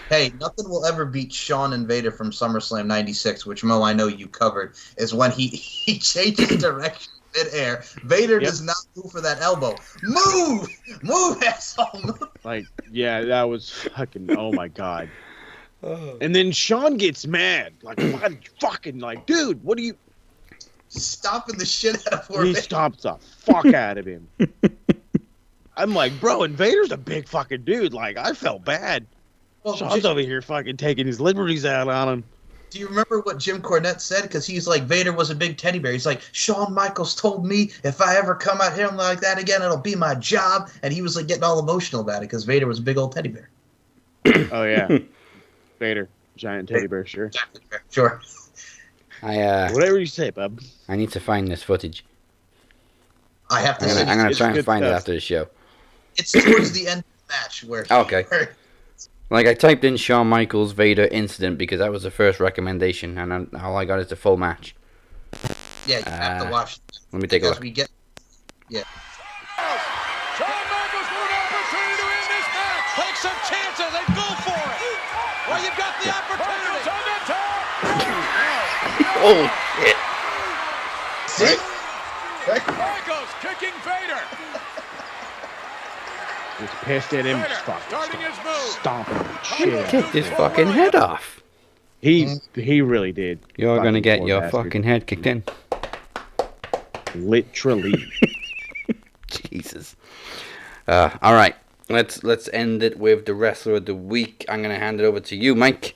Hey, nothing will ever beat Shawn and Vader from SummerSlam 96, which, Mo, I know you covered, is when he changes direction mid-air. Vader does not move for that elbow. Move! Move, asshole! Move. Like, yeah, that was fucking, oh my god. And then Shawn gets mad. Like, what? Fucking, like, dude, what are you... Stomping the shit out of poor He Vader. stomps the fuck out of him. I'm like, bro, and Vader's a big fucking dude. Like, I felt bad. Well, Shawn's over here fucking taking his liberties out on him. Do you remember what Jim Cornette said? Because he's like, Vader was a big teddy bear. He's like, Shawn Michaels told me if I ever come at him like that again, it'll be my job. And he was like getting all emotional about it because Vader was a big old teddy bear. Oh, yeah. Vader. Giant teddy bear, sure. Giant teddy bear, sure. Whatever you say, bub. I need to find this footage. I have to say, I'm gonna try and find it stuff. after the show. It's towards the end of the match where Okay. Like, I typed in Shawn Michaels Vader incident because that was the first recommendation, and all I got is the full match. Yeah, you have to watch. Let me take a look. Yeah. Shawn Michaels for an opportunity to win this match. Take some chances and go for it. Well, you've got the opportunity. On the top. Oh, shit. See? Michaels kicking Vader. was pissed at him, just fucking stomping the shit out of Kicked his him. fucking head off. He really did. You're Fucking gonna get poor your bastard. fucking head kicked in. Literally. Jesus. All right. Let's end it with the wrestler of the week. I'm gonna hand it over to you, Mike.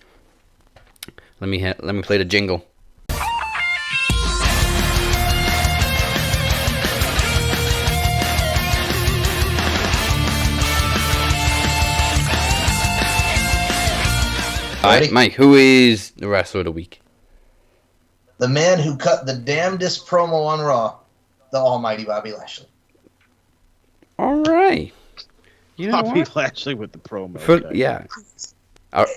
Let me play the jingle. All right, Mike. Who is the wrestler of the week? The man who cut the damnedest promo on Raw, the almighty Bobby Lashley. All right. You know Bobby what? Lashley with the promo. Yeah. I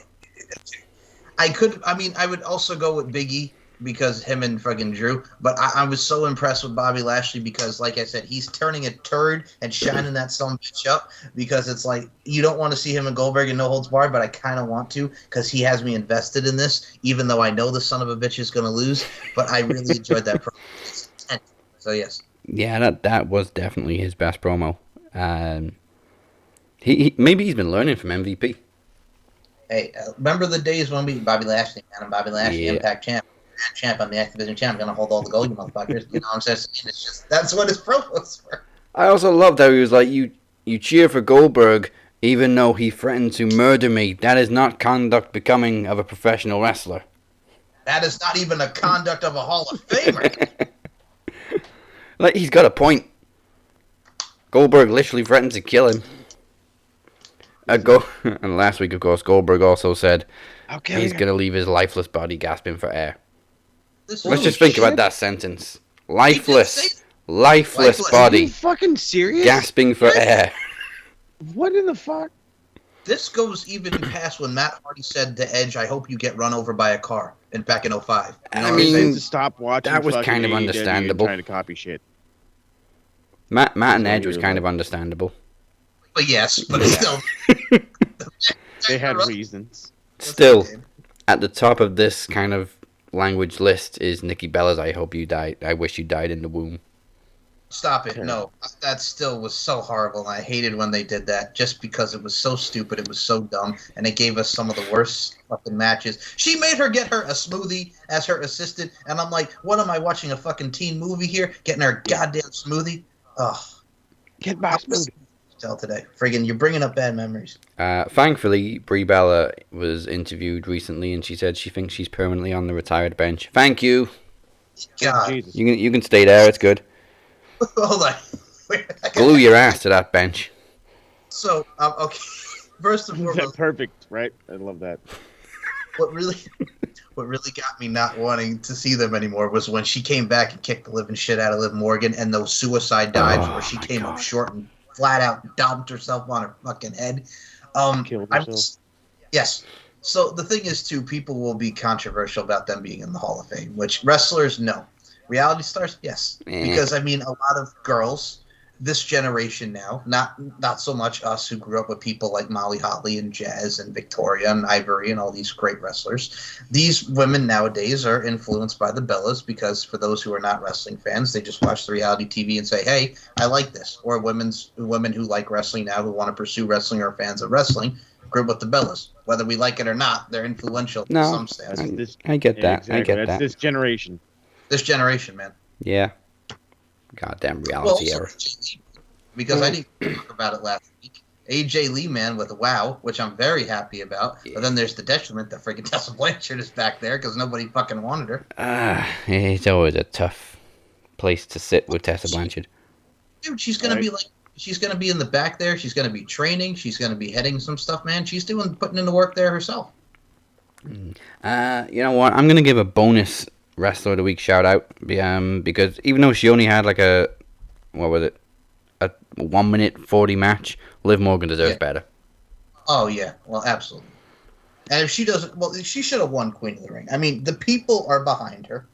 would also go with Big E because him and fucking Drew. But I was so impressed with Bobby Lashley because, like I said, he's turning a turd and shining that son bitch up because it's like you don't want to see him and Goldberg in No Holds Barred, but I kind of want to because he has me invested in this, even though I know the son of a bitch is going to lose. But I really enjoyed that promo. So, yes. Yeah, that was definitely his best promo. He maybe he's been learning from MVP. Hey, remember the days when Bobby Lashley, man, I'm Bobby Lashley, Yeah. Impact champ, I'm the Activision champ, I'm gonna hold all the gold, you motherfuckers. You know what I'm saying? It's just that's what his promos were. I also loved how he was like, you cheer for Goldberg even though he threatened to murder me. That is not conduct becoming of a professional wrestler. That is not even a conduct of a Hall of Famer. Like, he's got a point. Goldberg literally threatened to kill him. And last week, of course, Goldberg also said he's going to leave his lifeless body gasping for air. Let's just think about that sentence. Lifeless Are body you fucking serious? gasping for air. What in the fuck? This goes even past when Matt Hardy said to Edge, I hope you get run over by a car back in 05. You know I what I'm mean, saying? To stop watching that was fucking kind of AEW understandable. and trying to copy shit. Matt and Edge was kind of understandable. But yes, but still. They had reasons. Still, at the top of this kind of language list is Nikki Bella's I hope you died. I wish you died in the womb. Stop it. No, that still was so horrible. And I hated when they did that just because it was so stupid. It was so dumb. And it gave us some of the worst fucking matches. She made her get her a smoothie as her assistant. And I'm like, what am I watching, a fucking teen movie here? Getting her a goddamn smoothie? Ugh. Get my smoothie. Tell today. Friggin', you're bringing up bad memories. Thankfully, Brie Bella was interviewed recently and she said she thinks she's permanently on the retired bench. Thank you. God. Jesus. You can stay there. It's good. Hold on. Wait, Glue your ass to that bench. So, okay. First of all, That's perfect, right? I love that. what really got me not wanting to see them anymore was when she came back and kicked the living shit out of Liv Morgan and those suicide dives where she came up short and flat out dumped herself on her fucking head. Killed herself. Yes. So the thing is, too, people will be controversial about them being in the Hall of Fame, which wrestlers, no. Reality stars, yes. Because, I mean, a lot of girls, this generation now, not so much us who grew up with people like Molly Holly and Jazz and Victoria and Ivory and all these great wrestlers. These women nowadays are influenced by the Bellas because for those who are not wrestling fans, they just watch the reality TV and say, hey, I like this. Or women who like wrestling now who want to pursue wrestling or are fans of wrestling grew up with the Bellas. Whether we like it or not, they're influential to some stands. I get that. Exactly. I get That's that. this generation. This generation, man. Yeah. Goddamn reality error. Because I didn't talk about it last week. AJ Lee, man, with WoW, which I'm very happy about. Yeah. But then there's the detriment that freaking Tessa Blanchard is back there because nobody fucking wanted her. It's always a tough place to sit with Tessa Blanchard. Dude, she's gonna be she's gonna be in the back there. She's gonna be training. She's gonna be heading some stuff, man. She's putting in the work there herself. You know what? I'm gonna give a bonus Wrestler of the Week shout out because even though she only had like a 1 minute 40 match, Liv Morgan deserves better. Oh yeah, well absolutely. And if she doesn't, well, she should have won Queen of the Ring. I mean, the people are behind her,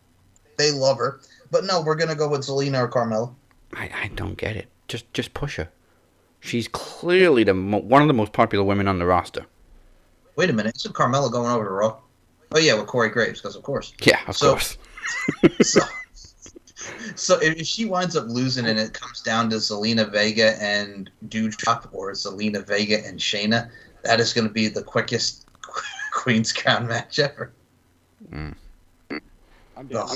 they love her, but no, we're gonna go with Zelina or Carmella. I don't get it. Just push her. She's clearly one of the most popular women on the roster. Wait a minute, isn't Carmella going over to Raw? Oh yeah, with Corey Graves, because of course. Yeah, of course. So if she winds up losing and it comes down to Zelina Vega and Doudrop or Zelina Vega and Shayna, that is going to be the quickest Queen's Crown match ever. I'm down.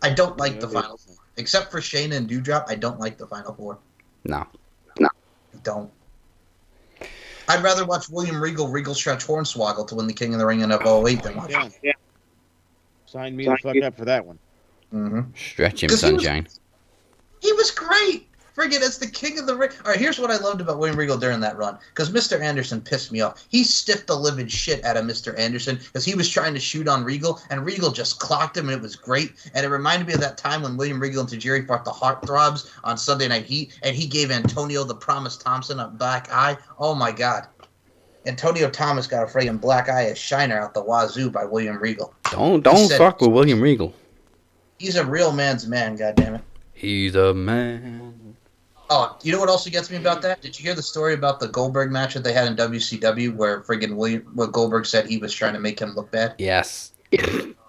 I don't like the Final Four. Except for Shayna and Doudrop, I don't like the Final Four. No. I don't. I'd rather watch William Regal stretch Hornswoggle to win the King of the Ring in of 08 than watch him. Yeah. Sign me the fuck up for that one. Mm-hmm. Stretch him, sunshine. He was great. Friggin' as the King of the Ring. All right, here's what I loved about William Regal during that run. Because Mr. Anderson pissed me off. He stiffed the living shit out of Mr. Anderson because he was trying to shoot on Regal, and Regal just clocked him, and it was great. And it reminded me of that time when William Regal and Tajiri fought the Heartthrobs on Sunday Night Heat, and he gave Antonio the Promise Thompson a black eye. Oh, my God. Antonio Thomas got a friggin' black eye as Shiner out the wazoo by William Regal. Don't fuck with William Regal. He's a real man's man, goddammit. He's a man. Oh, you know what also gets me about that? Did you hear the story about the Goldberg match that they had in WCW where friggin' what Goldberg said he was trying to make him look bad? Yes.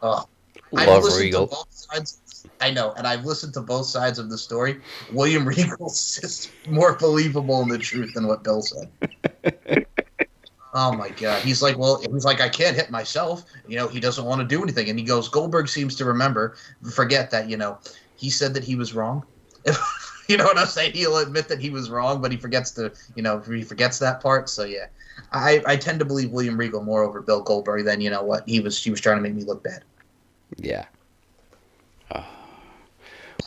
Oh, Love Regal. To both sides. I know, and I've listened to both sides of the story. William Regal's just more believable in the truth than what Bill said. Oh my God. He's like, I can't hit myself. He doesn't want to do anything. And he goes, Goldberg seems to forget that, he said that he was wrong. You know what I'm saying? He'll admit that he was wrong, but he forgets he forgets that part. So yeah, I tend to believe William Regal more over Bill Goldberg than, what he was trying to make me look bad. Yeah.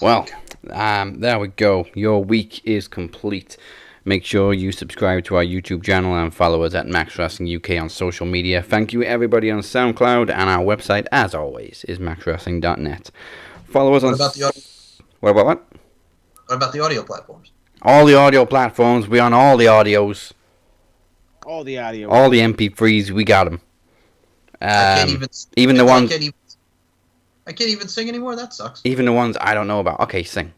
Well, there we go. Your week is complete. Make sure you subscribe to our YouTube channel and follow us at Max Wrestling UK on social media. Thank you everybody on SoundCloud, and our website, as always, is maxwrestling.net. Follow us on... What about what? What about the audio platforms? All the audio platforms. We on all the audios. All the audio. All the MP3s. We got them. I can't even... Even the ones... I can't even sing anymore. That sucks. Even the ones I don't know about. Okay, sing.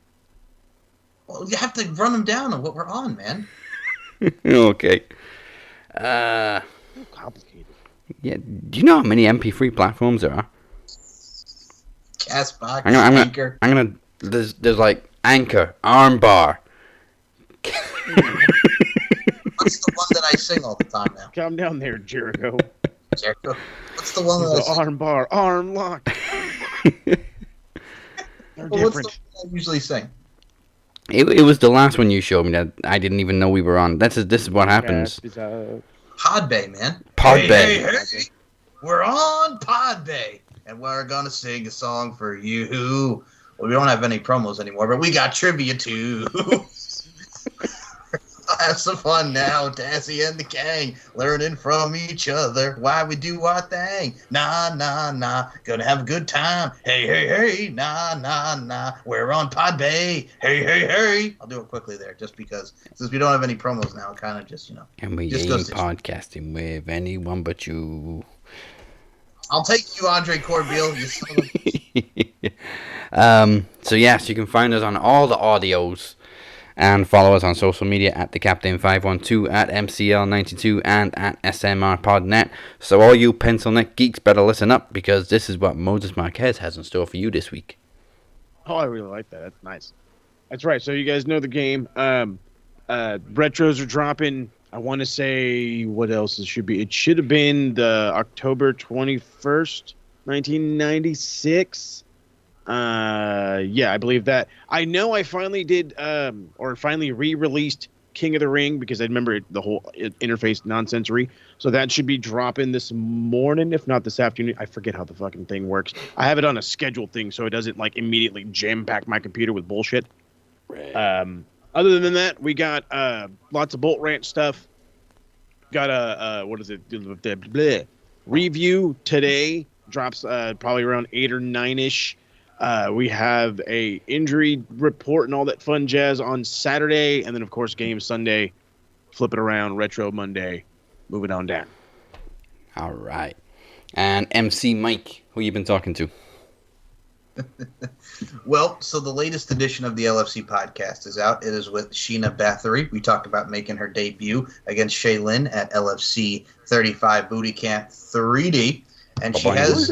Well, you have to run them down on what we're on, man. Okay. Complicated. Yeah. Do you know how many MP3 platforms there are? Castbox, Anchor. There's like Anchor, Armbar. What's the one that I sing all the time now? Calm down there, Jericho. Jericho. What's the one that I sing? Armbar, arm lock. They're What's different. the one I usually sing? It was the last one you showed me that I didn't even know we were on. This is what happens. Podbay, man. Podbay. Hey. We're on Podbay, and we're gonna sing a song for you. Well, we don't have any promos anymore, but we got trivia too. Have some fun now, Tassie and the gang, learning from each other why we do our thing. Nah, gonna have a good time. Hey, nah, we're on Podbay. Hey. I'll do it quickly there, just because since we don't have any promos now, it kind of just, And we just ain't podcasting with anyone but you. I'll take you, Andre Corbeil. You son of So yes, you can find us on all the audios. And follow us on social media at TheCaptain512, at MCL92, and at SMRPodNet. So all you pencil neck geeks better listen up, because this is what Moses Marquez has in store for you this week. Oh, I really like that. That's nice. That's right. So you guys know the game. Retros are dropping. I want to say what else it should be. It should have been the October 21st, 1996. Yeah, I believe that. I know I finally did, or finally re-released King of the Ring, because I remember the whole interface nonsensory. So that should be dropping this morning, if not this afternoon. I forget how the fucking thing works. I have it on a scheduled thing, so it doesn't like immediately jam-pack my computer with bullshit. Right. Other than that, we got lots of Bolt Ranch stuff. Got a what is it? Bleh. Review today. Drops probably around 8 or 9-ish. We have a injury report and all that fun jazz on Saturday, and then of course game Sunday. Flip it around, retro Monday, moving on down. All right. And MC Mike, who you been talking to? Well, so the latest edition of the LFC podcast is out. It is with Sheena Bathory. We talked about making her debut against Shaylin at LFC 35 Booty Camp 3D. And she has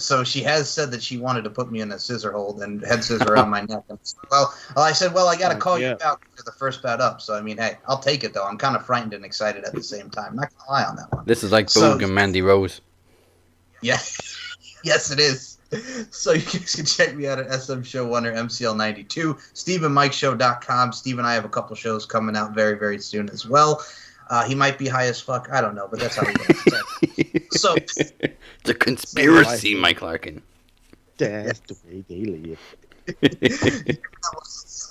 So she has said that she wanted to put me in a scissor hold and head scissor around my neck. And I said, I got to call you out for the first bout up. So, I mean, hey, I'll take it, though. I'm kind of frightened and excited at the same time. I'm not going to lie on that one. This is like Boog and Mandy Rose. Yeah. Yes, it is. So you guys can check me out at SM Show 1 or MCL92, SteveandMikeShow.com. Steve and I have a couple shows coming out very, very soon as well. He might be high as fuck. I don't know, but that's how he goes. So it's a conspiracy, Mike Larkin. That's the way they live.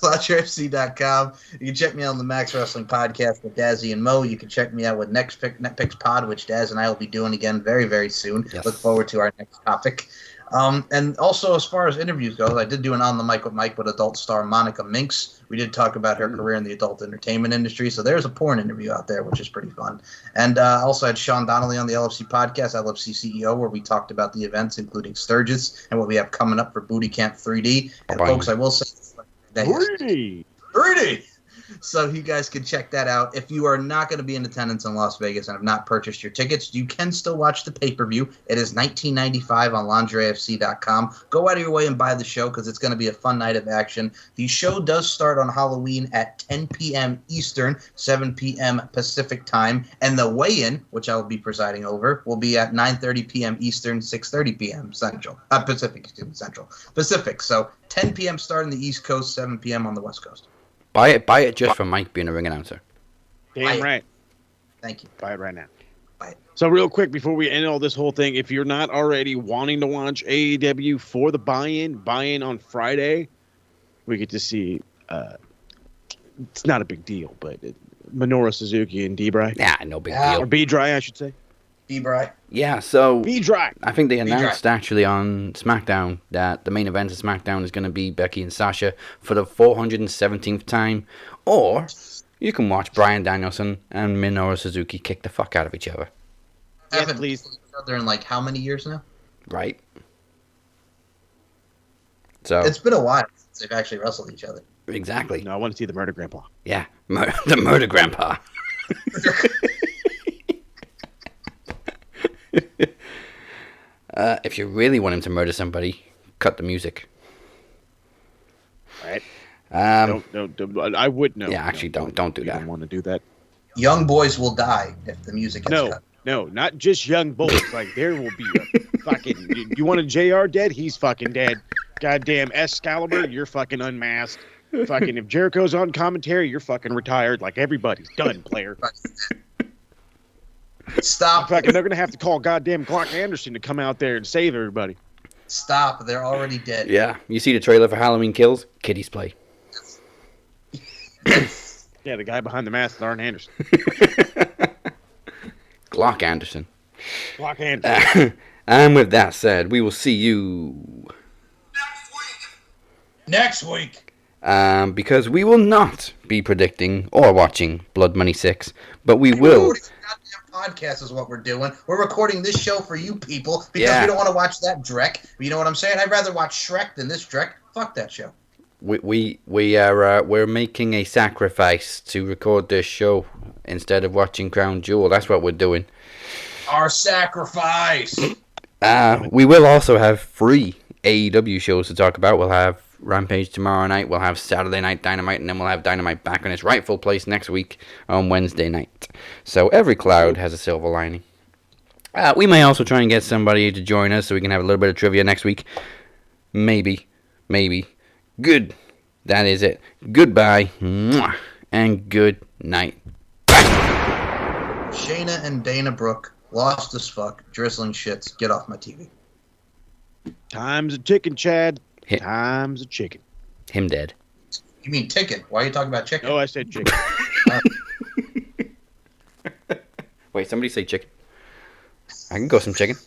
SlashRFC.com. You can check me out on the Max Wrestling Podcast with Dazzy and Mo. You can check me out with Next Picks Pod, which Daz and I will be doing again very, very soon. Yes. Look forward to our next topic. And also, as far as interviews go, I did do an On the Mic with Mike with adult star Monica Minks. We did talk about her career in the adult entertainment industry. So there's a porn interview out there, which is pretty fun. And also had Sean Donnelly on the LFC podcast, LFC CEO, where we talked about the events, including Sturgis, and what we have coming up for Booty Camp 3D. And folks, I will say, 3D! So you guys can check that out. If you are not going to be in attendance in Las Vegas and have not purchased your tickets, you can still watch the pay-per-view. It is $19.95 on LingerieFC.com. Go out of your way and buy the show because it's going to be a fun night of action. The show does start on Halloween at 10 p.m. Eastern, 7 p.m. Pacific time. And the weigh-in, which I will be presiding over, will be at 9:30 p.m. Eastern, 6:30 p.m. Central. Pacific. So 10 p.m. start on the East Coast, 7 p.m. on the West Coast. Buy it just for Mike being a ring announcer. Damn right. Thank you. Buy it right now. Buy it. So real quick, before we end all this whole thing, if you're not already wanting to watch AEW for the buy-in on Friday, we get to see, it's not a big deal, but Minoru Suzuki and D-Bry. Yeah, no big deal. Or B-Dry, I should say. B-Bry. Yeah, so B-Dry. I think they announced actually on SmackDown that the main event of SmackDown is going to be Becky and Sasha for the 417th time. Or you can watch Bryan Danielson and Minoru Suzuki kick the fuck out of each other. Haven't pleased each other in like how many years now? Right. So it's been a while since they've actually wrestled each other. Exactly. No, I want to see the Murder Grandpa. Yeah, the Murder Grandpa. If you really want him to murder somebody, cut the music. Right. Don't. I would know. Yeah, actually, don't do that. You don't want to do that. Young boys will die if the music is cut. No, not just young boys. Like there will be a fucking. You want a JR dead? He's fucking dead. Goddamn Excalibur, you're fucking unmasked. Fucking if Jericho's on commentary, you're fucking retired. Like everybody's done, player. Stop. Fucking, they're gonna have to call goddamn Glock Anderson to come out there and save everybody. Stop. They're already dead. Yeah, you see the trailer for Halloween Kills? Kiddies play. Yeah, the guy behind the mask is Arn Anderson. Glock Anderson. Glock Anderson. And with that said, we will see you next week. Because we will not be predicting or watching Blood Money 6, but we will. Podcast is what we're doing. We're recording this show for you people because we don't want to watch that Drek. You know what I'm saying? I'd rather watch Shrek than this Drek. Fuck that show. We're making a sacrifice to record this show instead of watching Crown Jewel. That's what we're doing. Our sacrifice. We will also have 3 AEW shows to talk about. We'll have Rampage tomorrow night. We'll have Saturday Night Dynamite, and then we'll have Dynamite back in its rightful place next week on Wednesday night. So every cloud has a silver lining. We may also try and get somebody to join us so we can have a little bit of trivia next week. Maybe. Good. That is it. Goodbye. Mwah, and good night. Shayna and Dana Brooke, lost as fuck, drizzling shits. Get off my TV. Time's a chicken, Chad. Time's a chicken. Him dead. You mean chicken? Why are you talking about chicken? Oh, I said chicken. Wait, somebody say chicken. I can go some chicken.